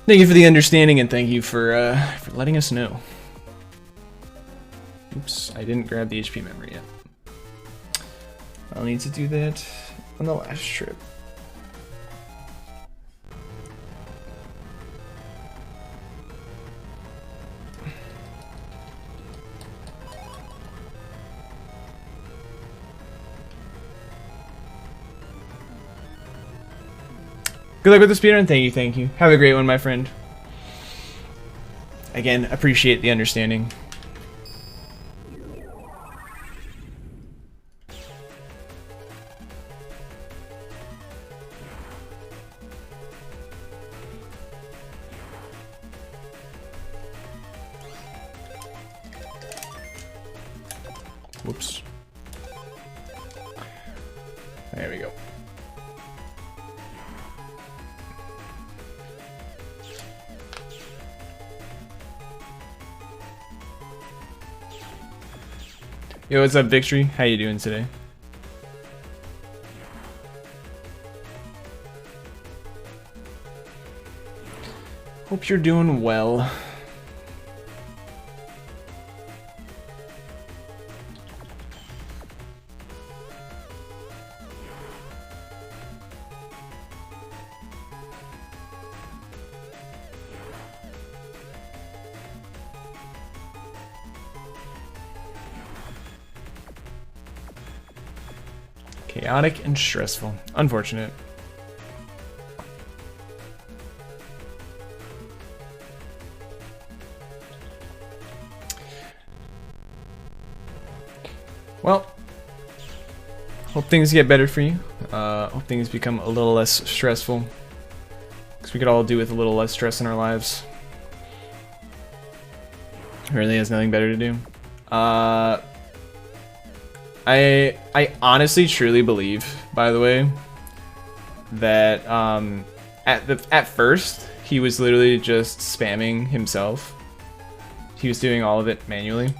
Speaker 1: Thank you for the understanding and thank you for letting us know. Oops, I didn't grab the HP memory yet. I'll need to do that on the last trip. Good luck with the speedrun. Thank you, thank you. Have a great one, my friend. Again, appreciate the understanding. Whoops. There we go. Yo, what's up, Victory? How you doing today? Hope you're doing well. Chaotic and stressful. Unfortunate. Well, hope things get better for you. Hope things become a little less stressful. Because we could all do with a little less stress in our lives. It really has nothing better to do. I honestly truly believe, by the way, that at first he was literally just spamming himself. He was doing all of it manually.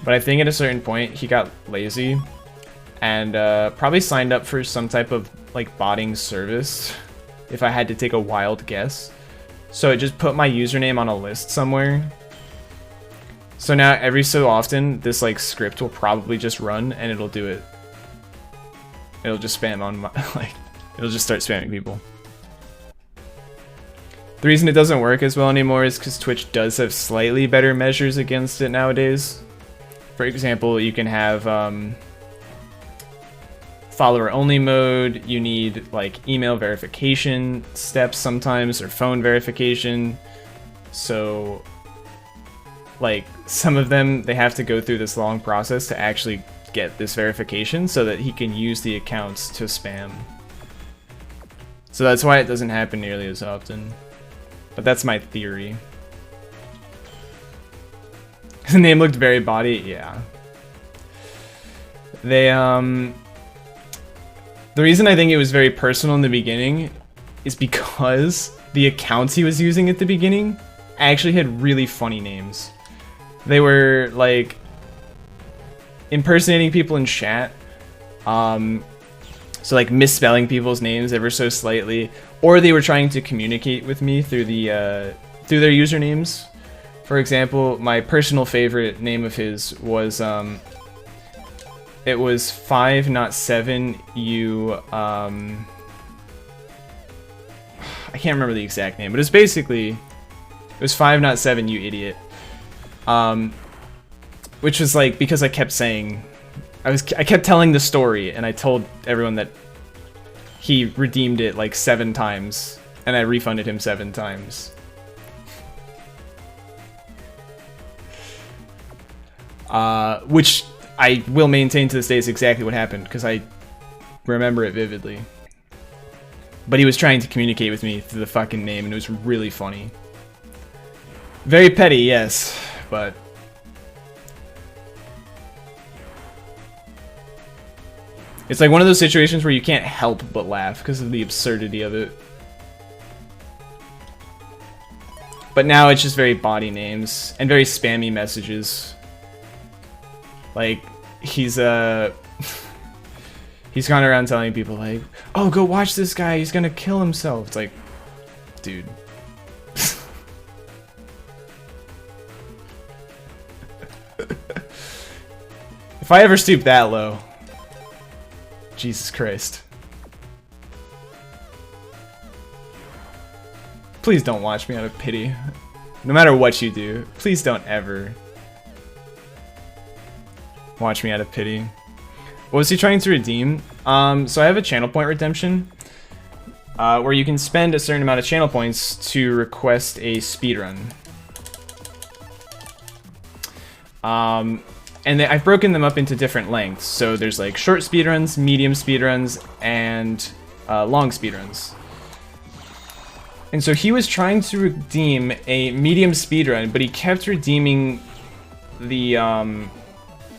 Speaker 1: But I think at a certain point he got lazy and probably signed up for some type of like botting service, if I had to take a wild guess. So it just put my username on a list somewhere. So now every so often this like script will probably just run and it'll do it. It'll just spam on my like it'll just start spamming people. The reason it doesn't work as well anymore is because Twitch does have slightly better measures against it nowadays. For example, you can have follower only mode, you need like email verification steps sometimes or phone verification. So like some of them, they have to go through this long process to actually get this verification so that he can use the accounts to spam. So that's why it doesn't happen nearly as often. But that's my theory. The name looked very body, yeah. They, the reason I think it was very personal in the beginning is because the accounts he was using at the beginning actually had really funny names. They were like impersonating people in chat, so like misspelling people's names ever so slightly, or they were trying to communicate with me through the through their usernames. For example, my personal favorite name of his was it was 5 not 7 you I can't remember the exact name, but it's basically it was 5 not 7 you idiot. Which was like because I kept saying I kept telling the story and I told everyone that he redeemed it like 7 times and I refunded him 7 times. Which I will maintain to this day is exactly what happened because I remember it vividly. But he was trying to communicate with me through the fucking name and it was really funny. Very petty, yes, but it's like one of those situations where you can't help but laugh because of the absurdity of it. But now it's just very body names and very spammy messages. Like he's he's gone around telling people like, "Oh, go watch this guy. He's gonna kill himself." It's like, dude. If I ever stoop that low, Jesus Christ. Please don't watch me out of pity. No matter what you do, please don't ever watch me out of pity. What was he trying to redeem? So I have a channel point redemption. where you can spend a certain amount of channel points to request a speedrun. And I've broken them up into different lengths. So there's like short speedruns, medium speedruns, and long speedruns. And so he was trying to redeem a medium speedrun, but he kept redeeming the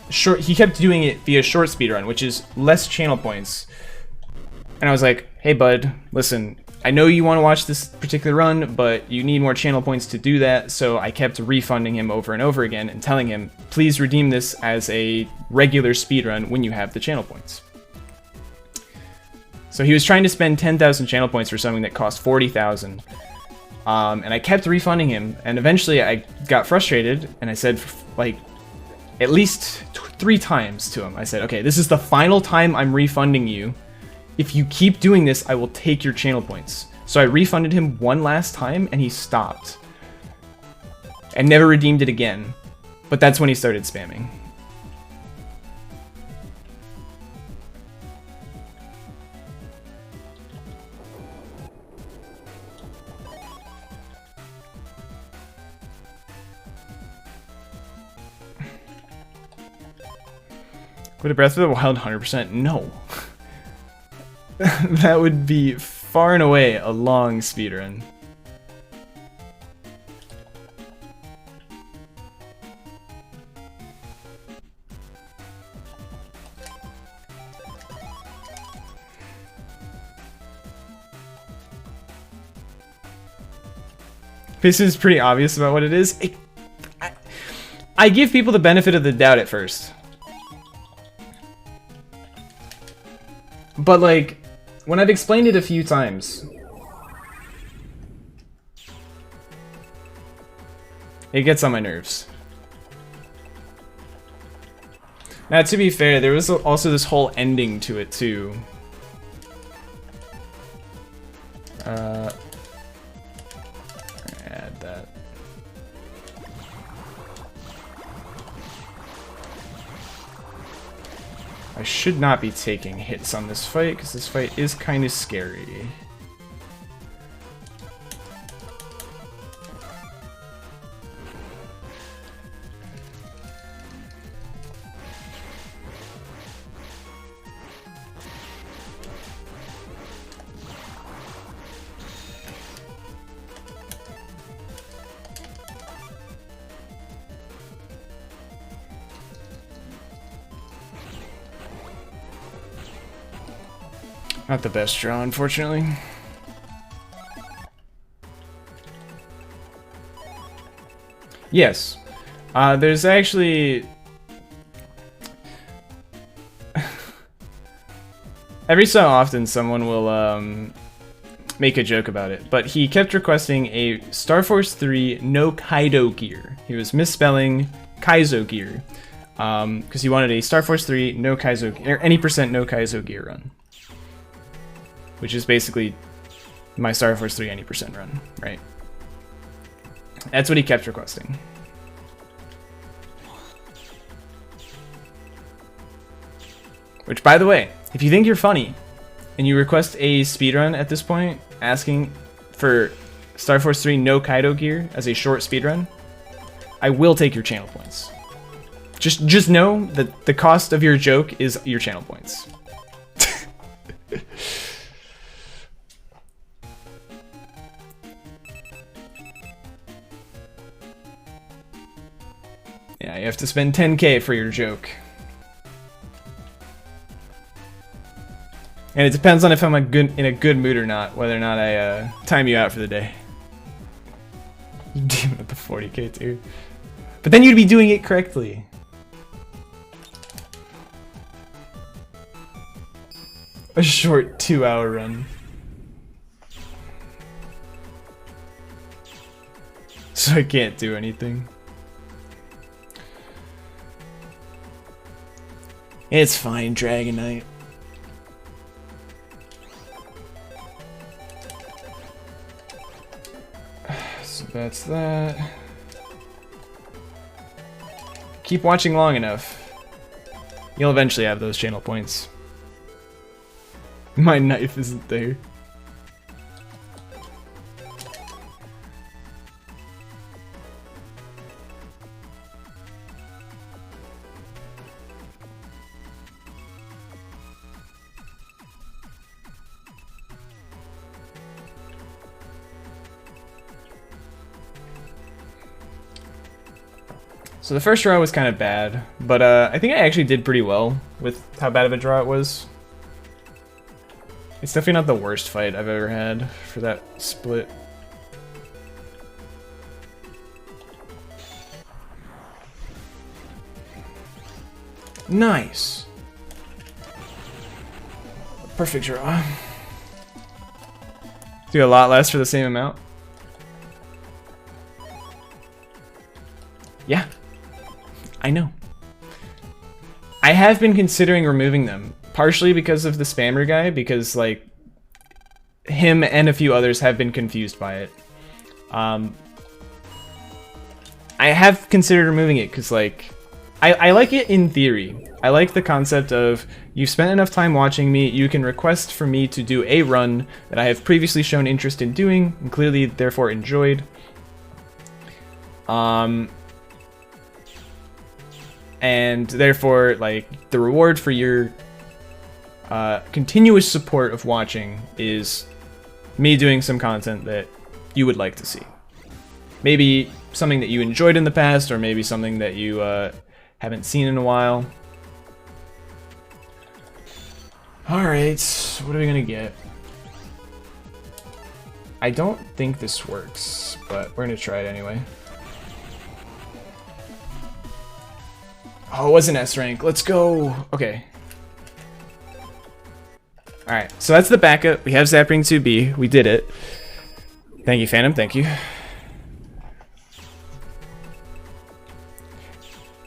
Speaker 1: short. He kept doing it via short speedrun, which is less channel points. And I was like, hey bud, listen, I know you want to watch this particular run, but you need more channel points to do that. So I kept refunding him over and over again and telling him, please redeem this as a regular speedrun when you have the channel points. So he was trying to spend 10,000 channel points for something that cost 40,000. And I kept refunding him, and eventually I got frustrated, and I said, like, at least 3 times to him. I said, okay, this is the final time I'm refunding you. If you keep doing this, I will take your channel points. So I refunded him one last time, and he stopped. And never redeemed it again. But that's when he started spamming. Would a Breath of the Wild 100%? No. That would be far and away a long speedrun. This is pretty obvious about what it is. I give people the benefit of the doubt at first. But like, when I've explained it a few times, it gets on my nerves. Now, to be fair, there was also this whole ending to it too. Add that. I should not be taking hits on this fight, because this fight is kind of scary. Not the best draw, unfortunately. Yes. There's actually... every so often someone will make a joke about it, but he kept requesting a Star Force 3 no Kaido gear. He was misspelling Kaizo gear, because he wanted a Star Force 3 no Kaizo, or any percent no Kaizo gear run. Which is basically my Star Force 3 any percent run, right? That's what he kept requesting. Which, by the way, if you think you're funny, and you request a speedrun at this point, asking for Star Force 3 no Kaido gear as a short speedrun, I will take your channel points. Just know that the cost of your joke is your channel points. Yeah, you have to spend 10K for your joke. And it depends on if I'm in a good mood or not, whether or not I time you out for the day. Demon with the 40K too. But then you'd be doing it correctly. A short 2-hour run. So I can't do anything. It's fine, Dragon Knight. So that's that. Keep watching long enough. You'll eventually have those channel points. My knife isn't there. So the first draw was kind of bad, but I think I actually did pretty well with how bad of a draw it was. It's definitely not the worst fight I've ever had for that split. Nice. Perfect draw. Do a lot less for the same amount. Yeah, I know. I have been considering removing them, partially because of the spammer guy, because like him and a few others have been confused by it. I have considered removing it because like I like it in theory. I like the concept of you've spent enough time watching me, you can request for me to do a run that I have previously shown interest in doing and clearly therefore enjoyed. And therefore, like, the reward for your continuous support of watching is me doing some content that you would like to see. Maybe something that you enjoyed in the past, or maybe something that you haven't seen in a while. Alright, what are we gonna get? I don't think this works, but we're gonna try it anyway. Oh, it was an S rank. Let's go. Okay. Alright, so that's the backup. We have Zapring 2B. We did it. Thank you, Phantom. Thank you.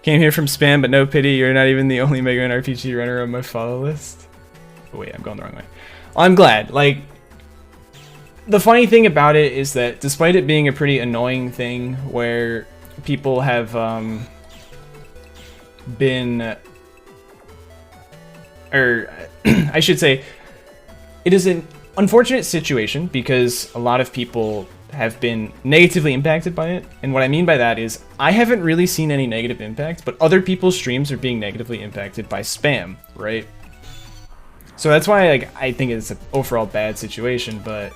Speaker 1: Came here from spam, but no pity. You're not even the only Mega Man RPG runner on my follow list. Oh, wait, I'm going the wrong way. I'm glad. Like, the funny thing about it is that despite it being a pretty annoying thing where people have been, or I should say, it is an unfortunate situation because a lot of people have been negatively impacted by it. And what I mean by that is I haven't really seen any negative impact, but other people's streams are being negatively impacted by spam, right? So that's why, like, I think it's an overall bad situation, but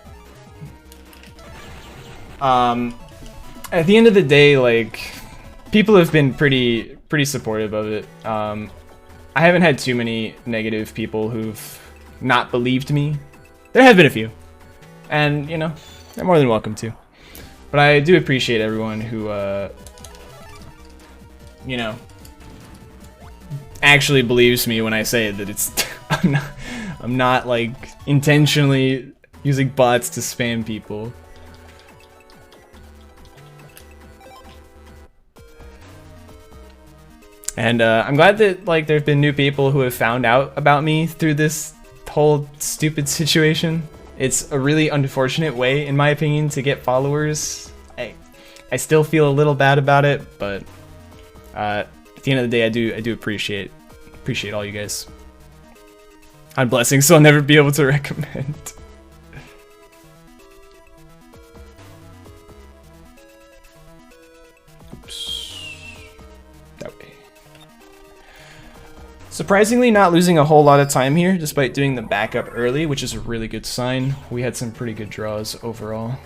Speaker 1: at the end of the day, like, people have been pretty supportive of it. I haven't had too many negative people who've not believed me. There have been a few, and you know, they're more than welcome to. But I do appreciate everyone who, you know, actually believes me when I say that it's I'm not like intentionally using bots to spam people. And I'm glad that like there've been new people who have found out about me through this whole stupid situation. It's a really unfortunate way, in my opinion, to get followers. I still feel a little bad about it, but at the end of the day, I do appreciate all you guys. On blessings, so I'll never be able to recommend. Oops. That way. Surprisingly, not losing a whole lot of time here, despite doing the backup early, which is a really good sign. We had some pretty good draws overall.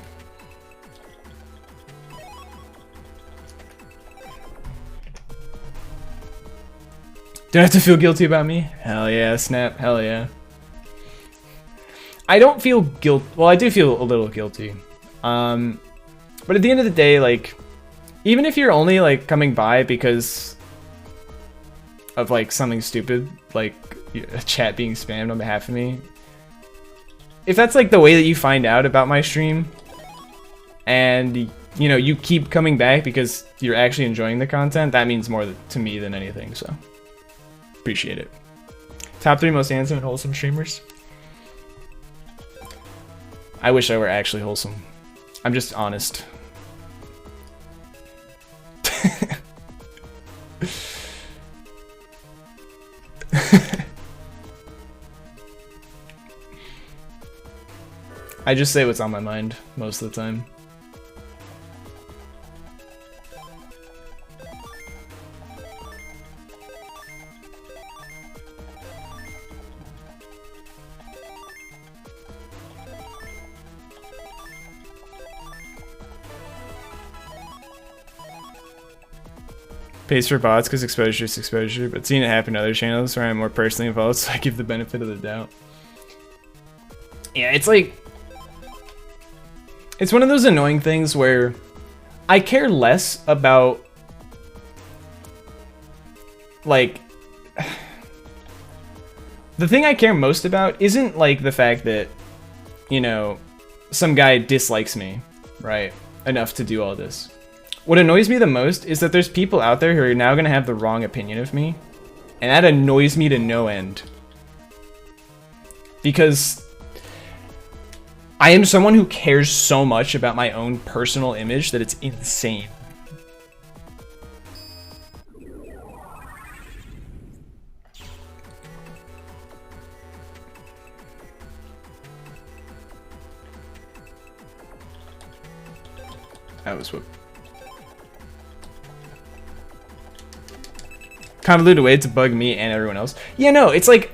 Speaker 1: Don't have to feel guilty about me? Hell yeah, Snap, hell yeah. I don't feel guilt. Well, I do feel a little guilty. But at the end of the day, like, even if you're only like coming by because of like something stupid, like a chat being spammed on behalf of me, if that's like the way that you find out about my stream, and you know you keep coming back because you're actually enjoying the content, that means more to me than anything. So appreciate it. Top 3 most handsome and wholesome streamers. I wish I were actually wholesome. I'm just honest. I just say what's on my mind most of the time.
Speaker 2: Pays for bots because exposure is exposure, but seeing it happen to other channels where I'm more personally involved, so I give the benefit of the doubt. Yeah, it's like... It's one of those annoying things where I care less about... Like... The thing I care most about isn't like the fact that, you know, some guy dislikes me, right? Enough to do all this. What annoys me the most is that there's people out there who are now going to have the wrong opinion of me. And that annoys me to no end. Because I am someone who cares so much about my own personal image that it's insane. That was what... Convoluted way to bug me and everyone else. Yeah, no, it's like...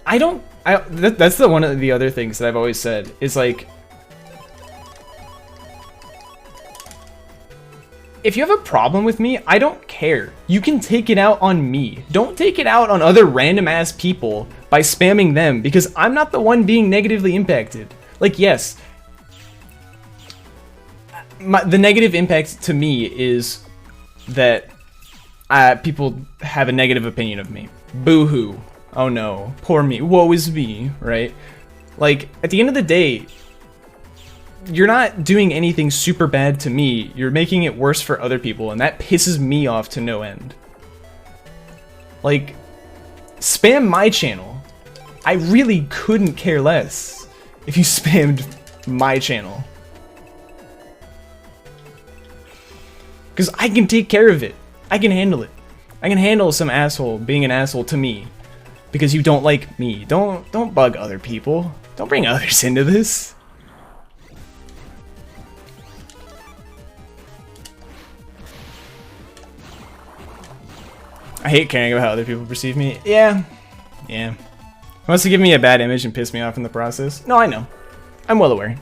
Speaker 2: That's the one of the other things that I've always said. Is like... If you have a problem with me, I don't care. You can take it out on me. Don't take it out on other random ass people by spamming them, because I'm not the one being negatively impacted. Like, yes... the negative impact to me is that people have a negative opinion of me. Boo-hoo. Oh no. Poor me. Woe is me, right? Like, at the end of the day, you're not doing anything super bad to me. You're making it worse for other people, and that pisses me off to no end. Like, spam my channel. I really couldn't care less if you spammed my channel. Because I can take care of it. I can handle it. I can handle some asshole being an asshole to me. Because you don't like me. Don't bug other people. Don't bring others into this. I hate caring about how other people perceive me. Yeah. Yeah. He wants to give me a bad image and piss me off in the process. No, I know. I'm well aware.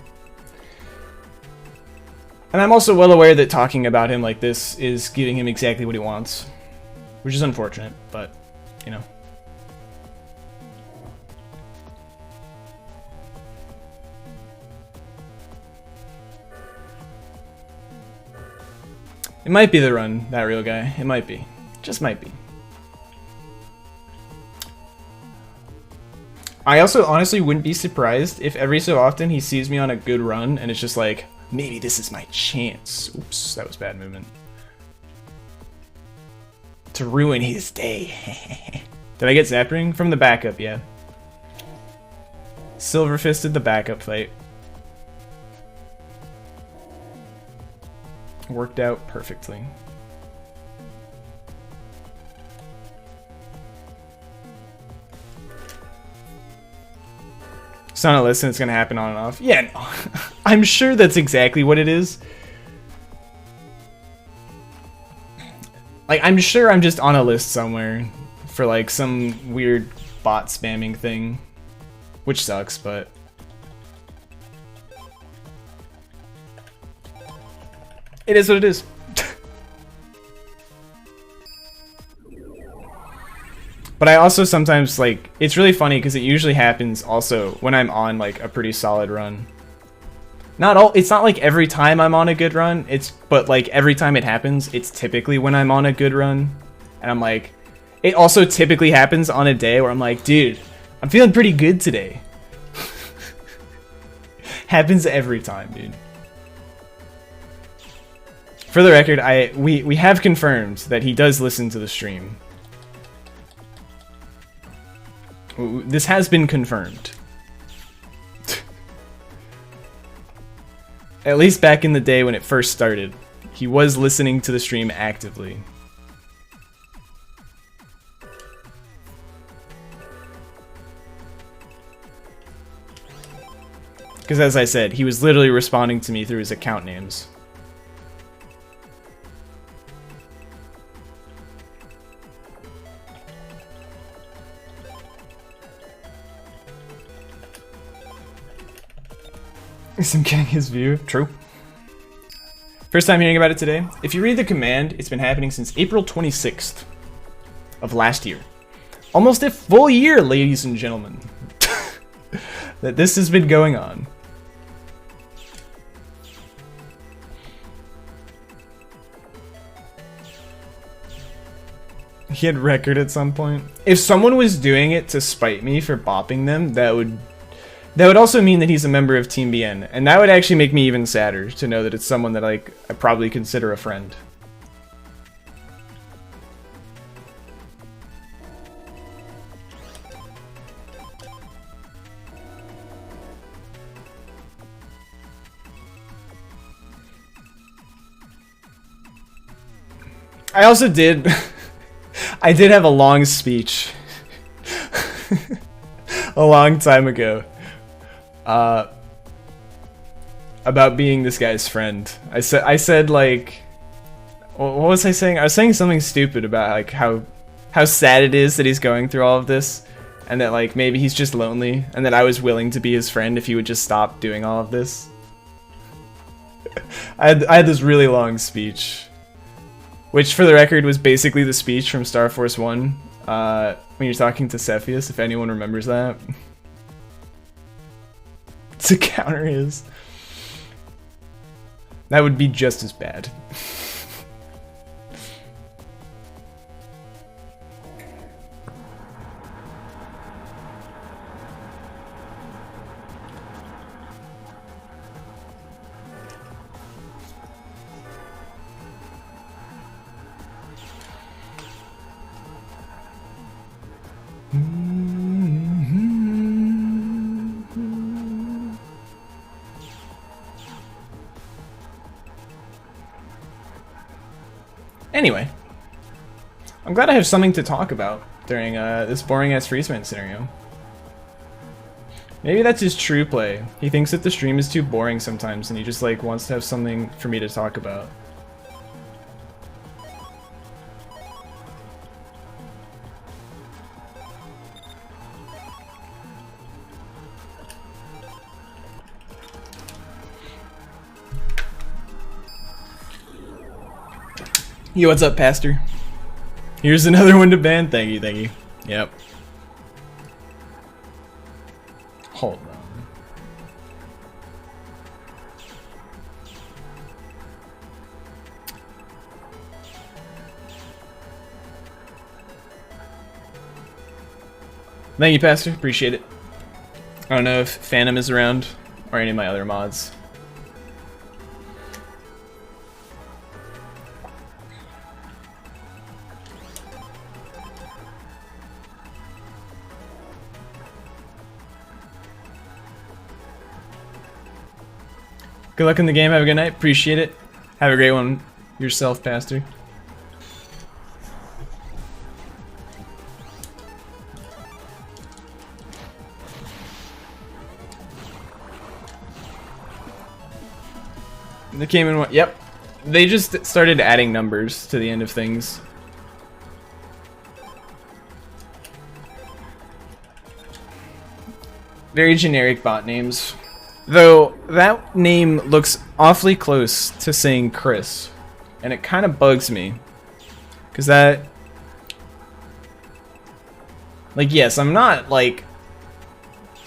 Speaker 2: And I'm also well aware that talking about him like this is giving him exactly what he wants. Which is unfortunate, but, you know. It might be the run, that real guy. It might be. Just might be. I also honestly wouldn't be surprised if every so often he sees me on a good run and it's just like, maybe this is my chance. Oops, that was bad movement. To ruin his day. Did I get zapped ring? From the backup, yeah. Silver fisted the backup fight. Worked out perfectly. It's not a listen, it's gonna happen on and off. Yeah, no. I'm sure that's exactly what it is. Like, I'm sure I'm just on a list somewhere for like some weird bot spamming thing. Which sucks, but... It is what it is. But I also sometimes, like, it's really funny because it usually happens also when I'm on, like, a pretty solid run. It's not like every time I'm on a good run, but like every time it happens, it's typically when I'm on a good run. And I'm like, it also typically happens on a day where I'm like, dude, I'm feeling pretty good today. Happens every time, dude. For the record, we have confirmed that he does listen to the stream. This has been confirmed. At least back in the day when it first started, he was listening to the stream actively. Because as I said, he was literally responding to me through his account names. I'm getting his view. True. First time hearing about it today. If you read the command, it's been happening since April 26th of last year. Almost a full year, ladies and gentlemen, that this has been going on. He had record at some point. If someone was doing it to spite me for bopping them, that would also mean that he's a member of Team BN, and that would actually make me even sadder to know that it's someone that I probably consider a friend. I also did I did have a long speech a long time ago about being this guy's friend. I said like, what was I saying? I was saying something stupid about like how sad it is that he's going through all of this, and that like maybe he's just lonely, and that I was willing to be his friend if he would just stop doing all of this. I had this really long speech, which for the record was basically the speech from Star Force 1 when you're talking to Cepheus, if anyone remembers that. To counter his. That would be just as bad. Anyway, I'm glad I have something to talk about during this boring-ass freeze-man scenario. Maybe that's his true play. He thinks that the stream is too boring sometimes, and he just like wants to have something for me to talk about. Yo, what's up, Pastor? Here's another one to ban. Thank you, thank you. Yep. Hold on. Thank you, Pastor. Appreciate it. I don't know if Phantom is around or any of my other mods. Good luck in the game. Have a good night. Appreciate it. Have a great one yourself, Pastor. They came in one. Yep. They just started adding numbers to the end of things. Very generic bot names. Though, that name looks awfully close to saying Chris, and it kind of bugs me. Because that... Like, yes, I'm not, like,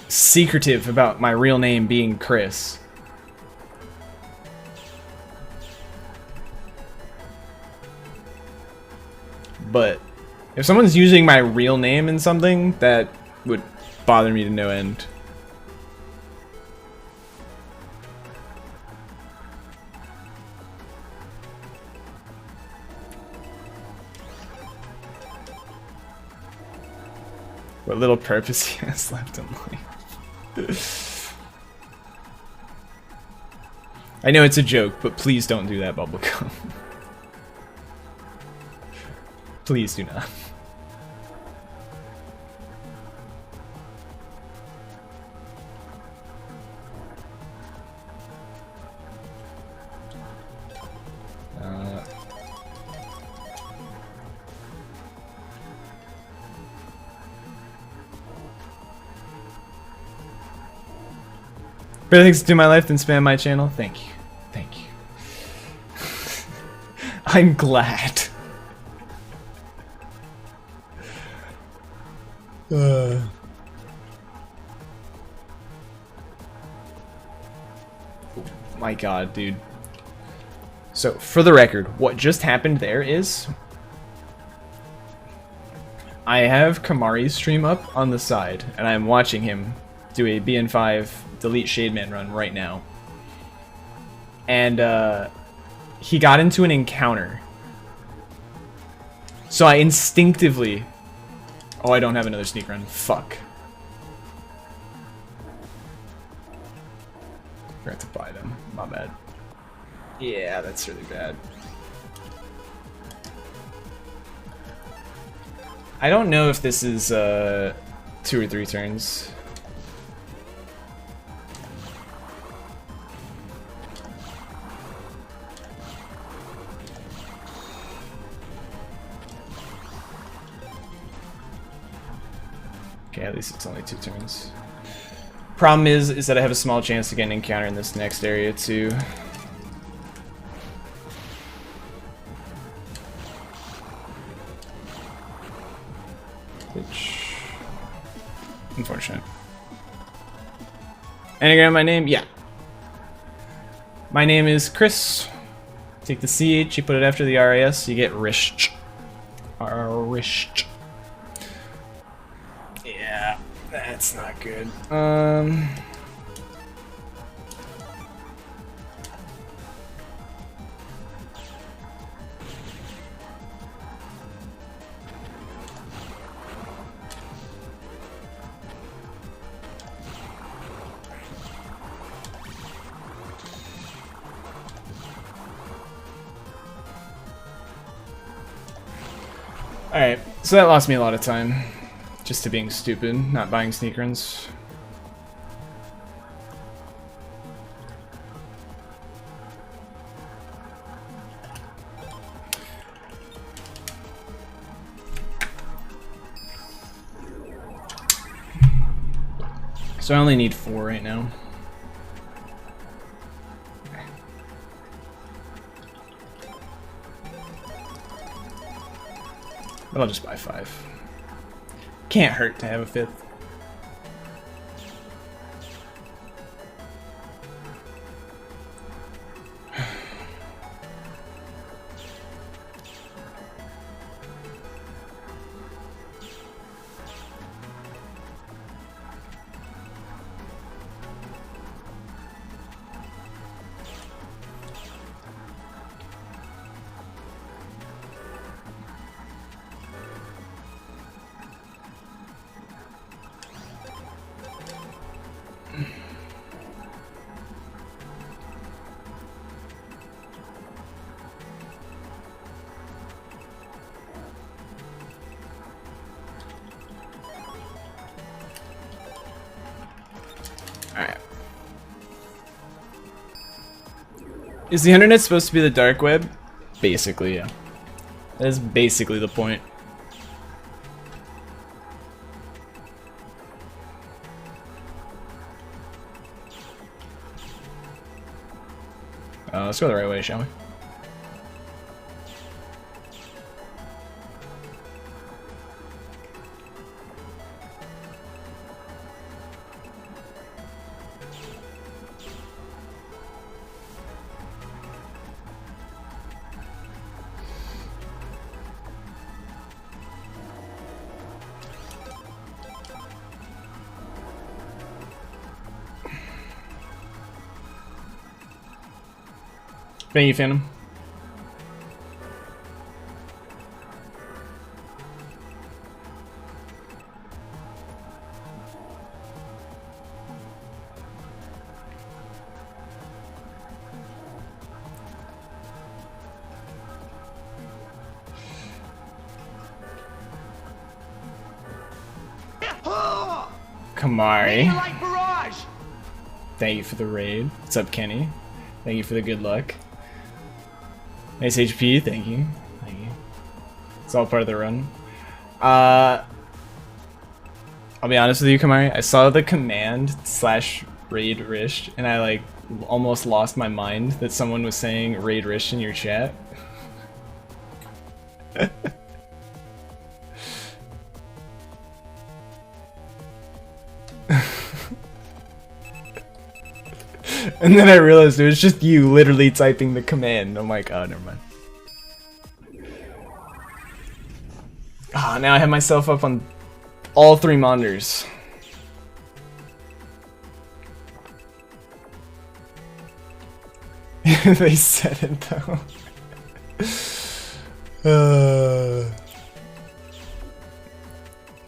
Speaker 2: secretive about my real name being Chris. But, if someone's using my real name in something, that would bother me to no end. What little purpose he has left in life. I know it's a joke, but please don't do that, Bubblegum. Please do not. Better things to do in my life than spam my channel. Thank you. Thank you. I'm glad. My god, dude. So, for the record, what just happened there is I have Kamari's stream up on the side, and I'm watching him do a BN5 delete Shademan run right now. And he got into an encounter. So I instinctively... Oh, I don't have another sneak run. Fuck. Forgot to buy them. My bad. Yeah, that's really bad. I don't know if this is 2 or 3 turns. Okay, at least it's only 2 turns. Problem is that I have a small chance to get an encounter in this next area too. Which... unfortunate. Anagram my name? Yeah. My name is Chris. Take the CH, you put it after the RAS, you get Risht. Risht. Yeah, that's not good. Alright, so that lost me a lot of time. Just to being stupid, not buying sneak runs. So I only need 4 right now. But I'll just buy 5. Can't hurt to have a 5th. Alright. Is the internet supposed to be the dark web? Basically, yeah. That is basically the point. Let's go the right way, shall we? Thank you, Phantom. Kamari. Thank you for the raid. What's up, Kenny? Thank you for the good luck. Nice HP, thank you. Thank you. It's all part of the run. I'll be honest with you, Kamari. I saw the command / raid Rish, and I like almost lost my mind that someone was saying raid Rish in your chat. And then I realized it was just you literally typing the command. Oh my god, never mind. Ah, now I have myself up on all 3 monitors. They said it though.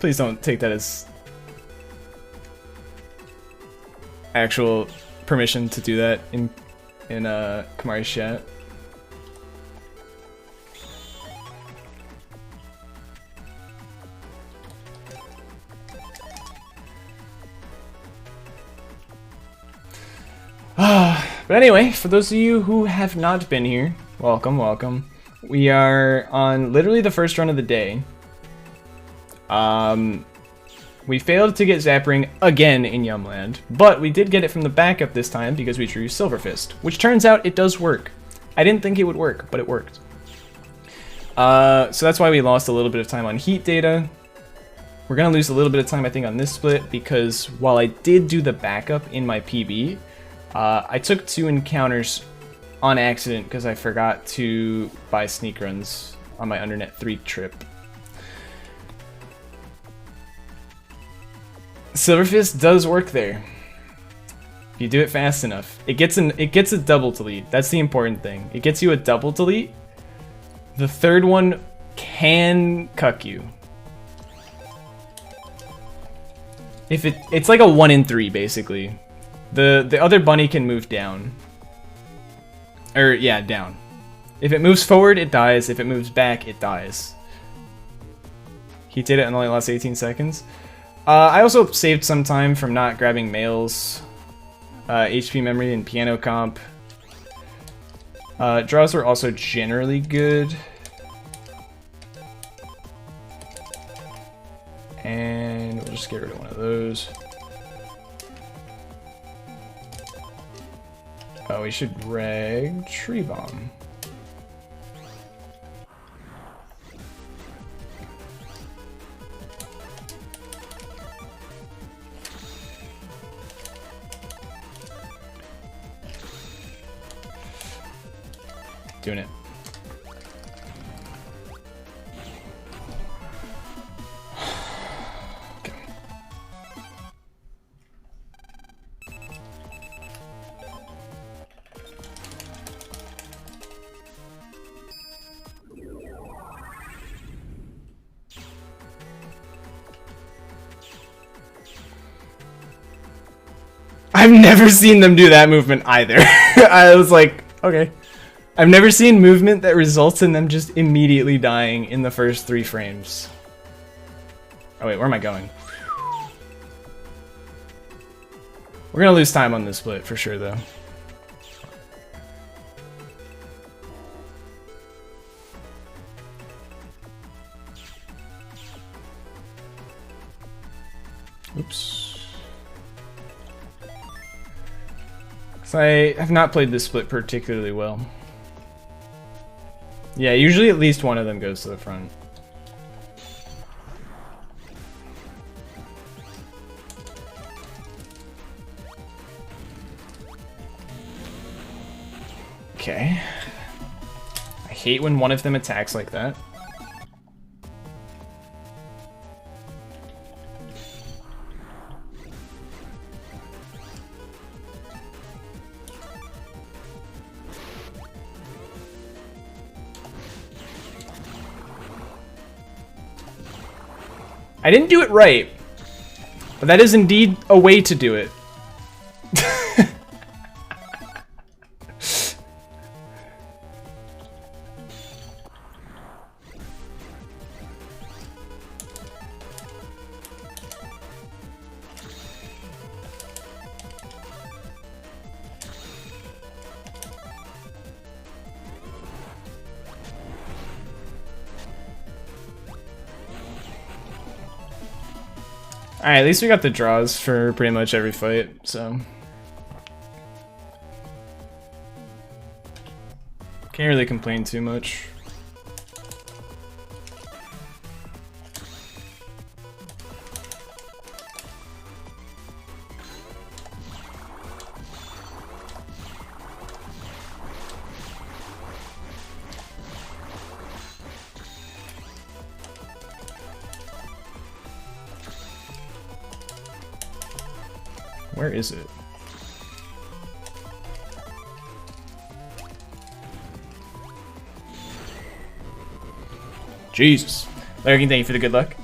Speaker 2: Please don't take that as actual permission to do that in Kamari's chat. But anyway, for those of you who have not been here, welcome, welcome. We are on literally the first run of the day. We failed to get Zap Ring again in Yumland, but we did get it from the backup this time because we drew Silver Fist, which turns out it does work. I didn't think it would work, but it worked. So that's why we lost a little bit of time on heat data. We're gonna lose a little bit of time, I think, on this split because while I did do the backup in my PB, I took 2 encounters on accident because I forgot to buy sneak runs on my Undernet 3 trip. Silver Fist does work there. If you do it fast enough. It gets a double delete. That's the important thing. It gets you a double delete. The third one can cuck you. If it's like a 1 in 3 basically. The other bunny can move down. Or yeah, down. If it moves forward, it dies. If it moves back, it dies. He did it in only the last 18 seconds. I also saved some time from not grabbing mails, HP memory, and piano comp. Draws were also generally good. And we'll just get rid of one of those. Oh, we should reg Tree Bomb. Doing it. Okay. I've never seen them do that movement either. I was like, okay. I've never seen movement that results in them just immediately dying in the first 3 frames. Oh wait, where am I going? We're gonna lose time on this split for sure though. Oops. So I have not played this split particularly well. Yeah, usually at least one of them goes to the front. Okay. I hate when one of them attacks like that. I didn't do it right, but that is indeed a way to do it. Alright, at least we got the draws for pretty much every fight, so. Can't really complain too much. Where is it? Jesus. Larry, thank you for the good luck.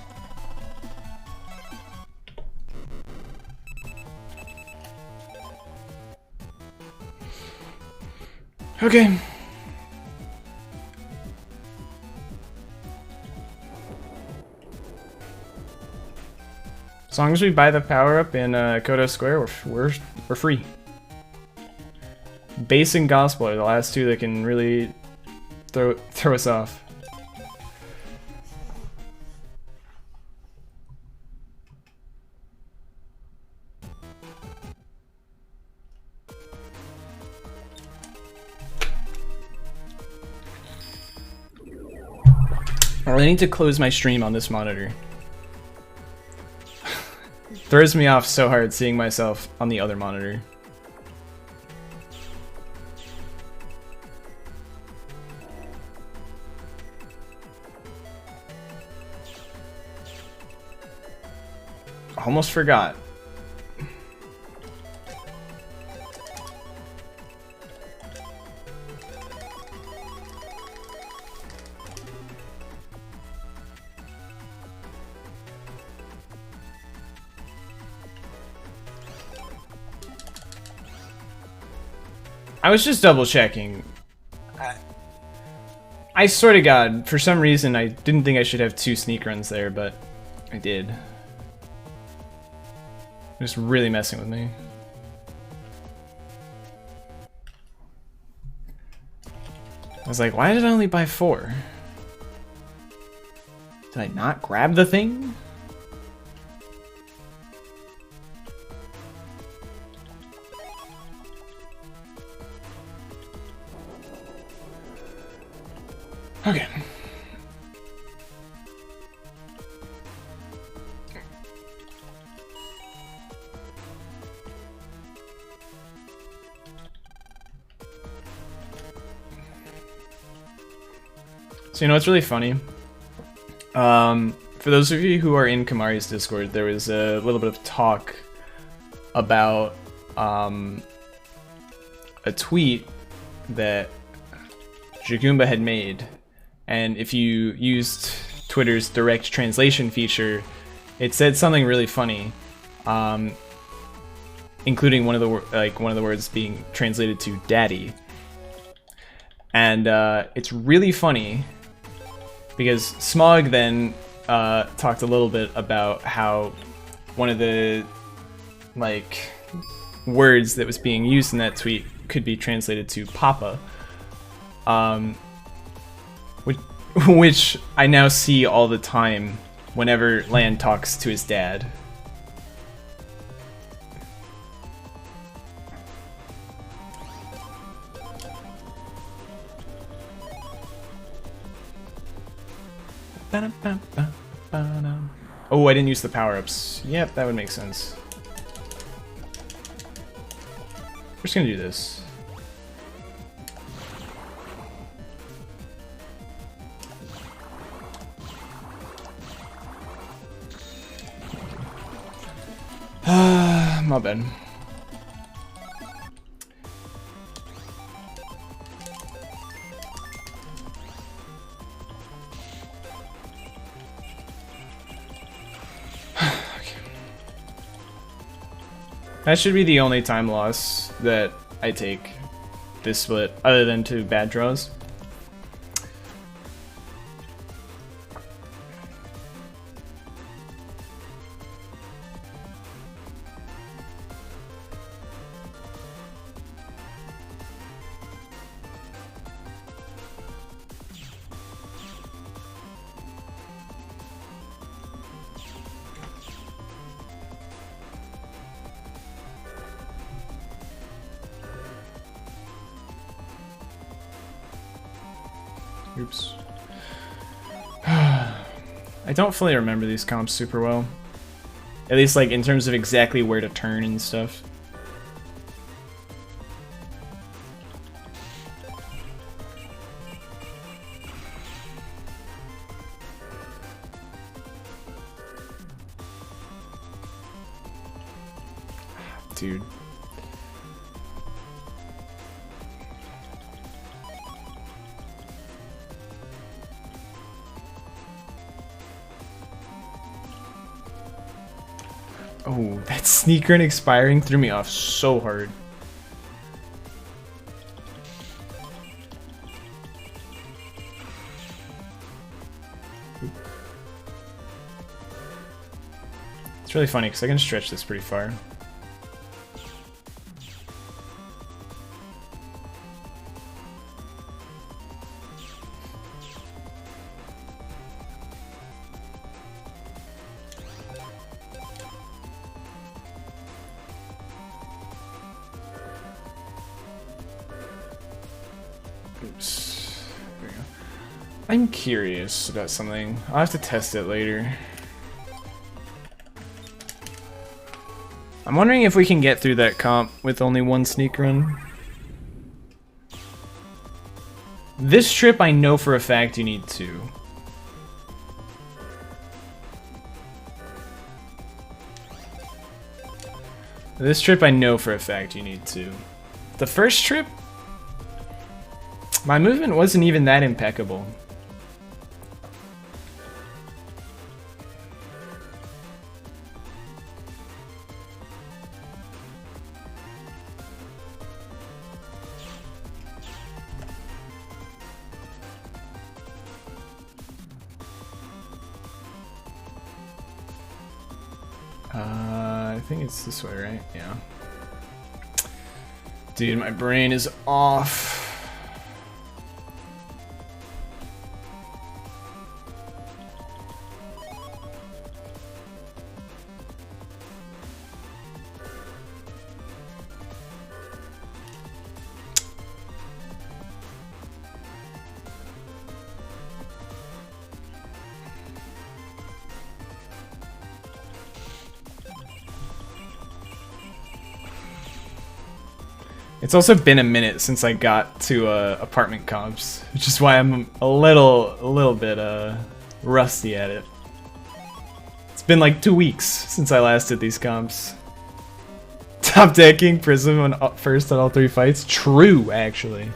Speaker 2: Okay. As long as we buy the power-up in Kodo Square, we're free. Base and Gospel are the last two that can really throw us off. I really need to close my stream on this monitor. Throws me off so hard seeing myself on the other monitor. Almost forgot. I was just double checking. I swear to God, for some reason I didn't think I should have 2 sneak runs there, but I did. Just really messing with me. I was like, why did I only buy 4? Did I not grab the thing? Okay. So you know what's really funny? For those of you who are in Kamari's Discord, there was a little bit of talk about a tweet that Jagumba had made. And if you used Twitter's direct translation feature, it said something really funny, including one of the words being translated to "daddy." And it's really funny because Smog then talked a little bit about how one of the words that was being used in that tweet could be translated to "papa." Which I now see all the time whenever Lan talks to his dad. Oh, I didn't use the power-ups. Yep, that would make sense. We're just gonna do this. My bad. Okay. That should be the only time loss that I take this split, other than 2 bad draws. Oops. I don't fully remember these comps super well. At least in terms of exactly where to turn and stuff. dude. Oh, that sneaker and expiring threw me off so hard. It's really funny because I can stretch this pretty far. Oops. There we go. I'm curious about something. I'll have to test it later. I'm wondering if we can get through that comp with only one sneak run. This trip, I know for a fact you need two. This trip, I know for a fact you need two. The first trip, my movement wasn't even that impeccable. I think it's this way, right? Yeah. Dude, my brain is off. It's also been a minute since I got to apartment comps, which is why I'm a little bit rusty at it. It's been like 2 weeks since I last did these comps. Top decking Prism on first on all 3 fights. True, actually.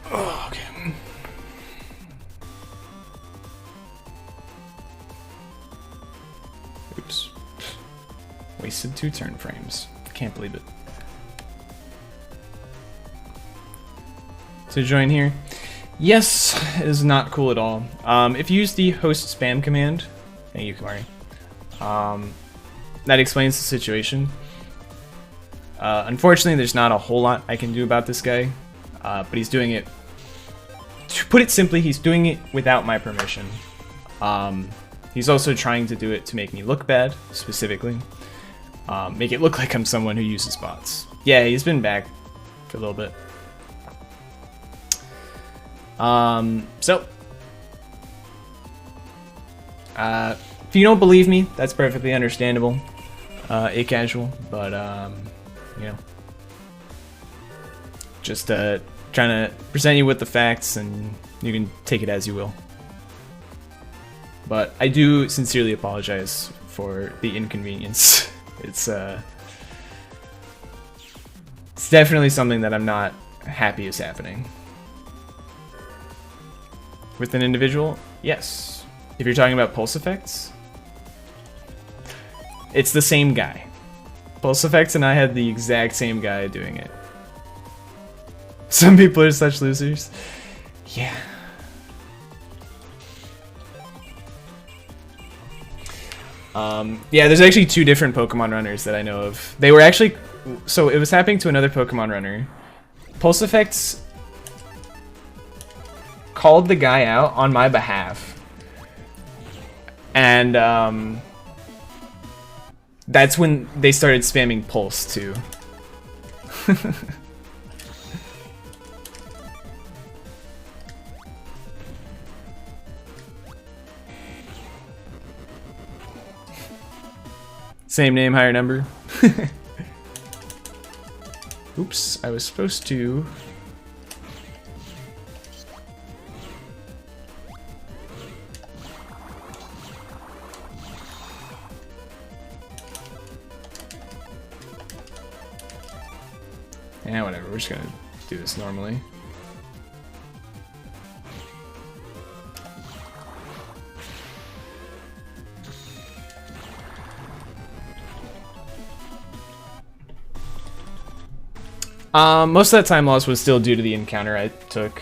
Speaker 2: Oh, okay. Oops. Wasted 2 turn frames. Can't believe it. To join here? Yes, it is not cool at all. If you use the host spam command, thank you, Kamari. That explains the situation. Unfortunately, there's not a whole lot I can do about this guy, but he's doing it. To put it simply, he's doing it without my permission. He's also trying to do it to make me look bad, specifically. Make it look like I'm someone who uses bots. Yeah, he's been back for a little bit. If you don't believe me, that's perfectly understandable. Casual, but you know, just trying to present you with the facts, and you can take it as you will. But I do sincerely apologize for the inconvenience. It's definitely something that I'm not happy is happening. With an individual, yes. If you're talking about pulse effects, it's the same guy. Pulse effects and I had the exact same guy doing it. Some people are such losers. Yeah. Yeah, there's actually 2 different Pokemon runners that I know of. They were actually... So it was happening to another Pokemon runner. Pulse effects called the guy out on my behalf. And that's when they started spamming Pulse too. Same name, higher number. Oops, I was supposed to Yeah, whatever. We're just gonna do this normally. Most of that time loss was still due to the encounter I took.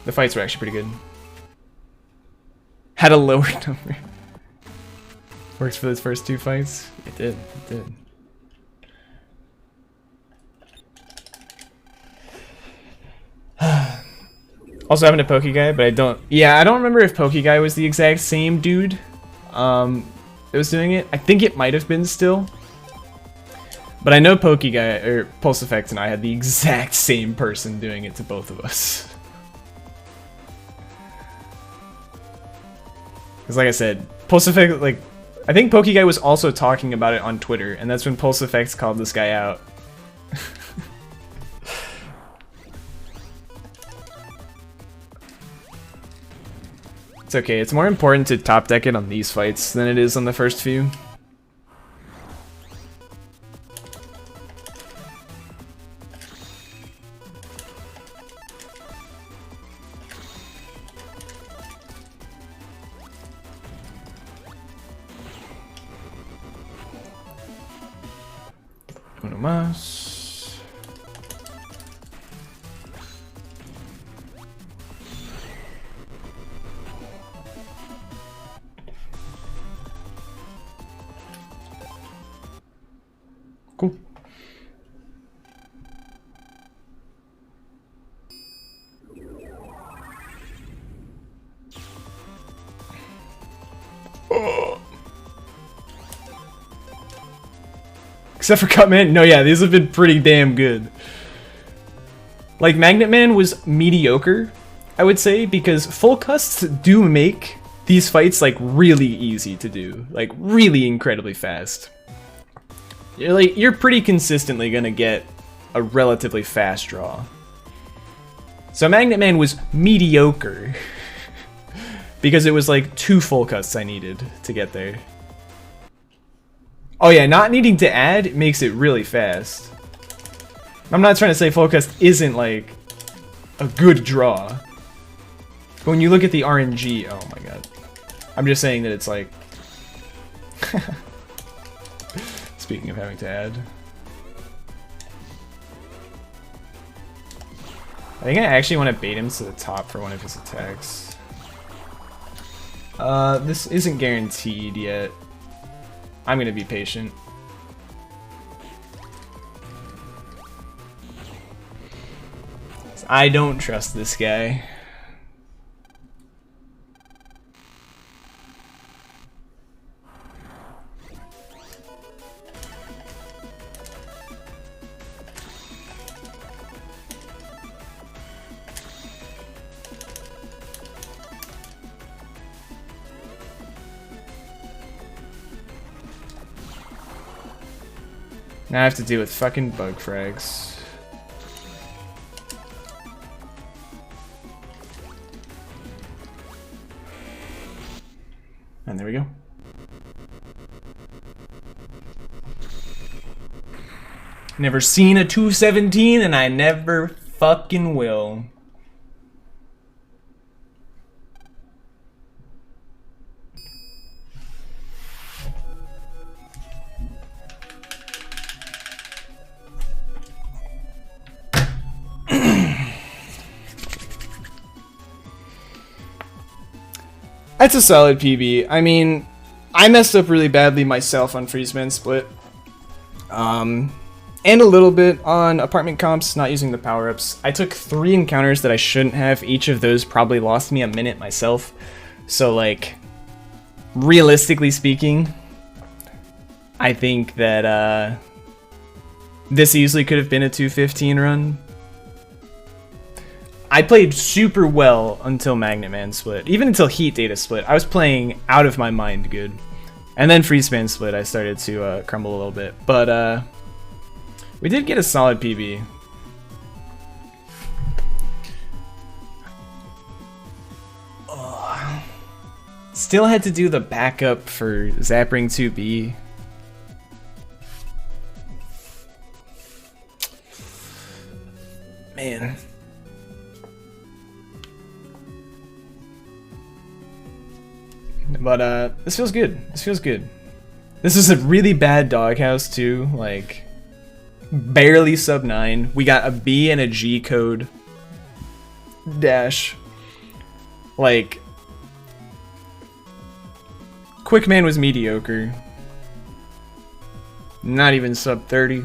Speaker 2: The fights were actually pretty good. Had a lower number. Works for those first 2 fights? It did, it did. Also having a Poke Guy, but I don't... Yeah, I don't remember if Poke Guy was the exact same dude that was doing it. I think it might have been still. But I know Poke Guy, or Pulse Effect, and I had the exact same person doing it to both of us. Because like I said, Pulse Effect, like, I think Poke Guy was also talking about it on Twitter, and that's when Pulse Effects called this guy out. It's okay, it's more important to top deck it on these fights than it is on the first few. Uno más. Cool. Except for Cutman. No, yeah, these have been pretty damn good. Like, Magnet Man was mediocre, I would say, because full custs do make these fights, like, really easy to do. Like, really incredibly fast. You're pretty consistently gonna get a relatively fast draw. So Magnet Man was mediocre. Because it was like 2 full cuts I needed to get there. Oh yeah, not needing to add makes it really fast. I'm not trying to say full cast isn't like a good draw. But when you look at the RNG, oh my god. I'm just saying that it's like... Speaking of having to add. I think I actually want to bait him to the top for one of his attacks. This isn't guaranteed yet. I'm gonna be patient. I don't trust this guy. Now I have to deal with fucking bug frags. And there we go. Never seen a 217 and I never fucking will. That's a solid PB. I mean, I messed up really badly myself on Freezeman Split. And a little bit on apartment comps, not using the power-ups. I took 3 encounters that I shouldn't have. Each of those probably lost me a minute myself. So, like, realistically speaking, I think that this easily could have been a 215 run. I played super well until Magnet Man Split. Even until Heat Data Split, I was playing out of my mind good. And then Freespan Split, I started to crumble a little bit. But we did get a solid PB. Oh. Still had to do the backup for Zapring 2B. Man. But this feels good. This feels good. This is a really bad doghouse too, like barely sub 9. We got a B and a G code dash. Like Quickman was mediocre. Not even sub 30.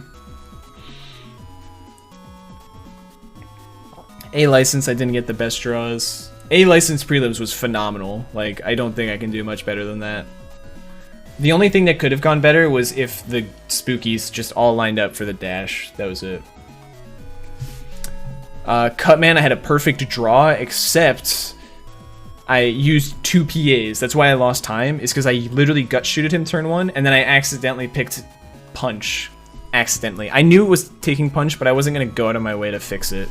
Speaker 2: A license, I didn't get the best draws. A license prelims was phenomenal. Like, I don't think I can do much better than that. The only thing that could have gone better was if the spookies just all lined up for the dash. That was it. Cutman, I had a perfect draw, except I used 2 PAs. That's why I lost time, is because I literally gut shooted him turn 1, and then I accidentally picked punch. Accidentally. I knew it was taking punch, but I wasn't going to go out of my way to fix it.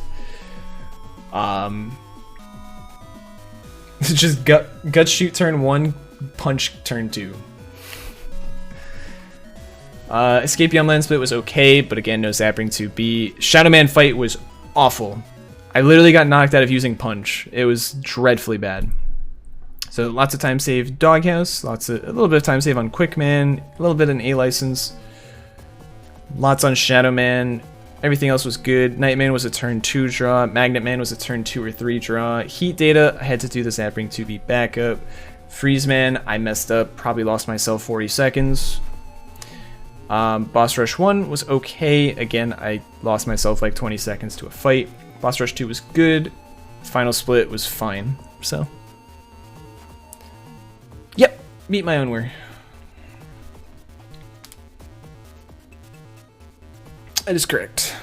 Speaker 2: Just gut shoot turn 1, punch turn 2. Escape Beyond Land Split was okay, but again, no zapping 2B. Shadow Man fight was awful. I literally got knocked out of using punch. It was dreadfully bad. So lots of time save Doghouse, a little bit of time save on Quickman, a little bit in A license, lots on Shadow Man. Everything else was good. Nightman was a turn 2 draw. Magnet Man was a turn 2 or 3 draw. Heat Data, I had to do the Zapping 2B backup. Freeze Man, I messed up. Probably lost myself 40 seconds. Boss Rush 1 was okay. Again, I lost myself like 20 seconds to a fight. Boss Rush 2 was good. Final Split was fine. So, yep, meet my own way. That is correct.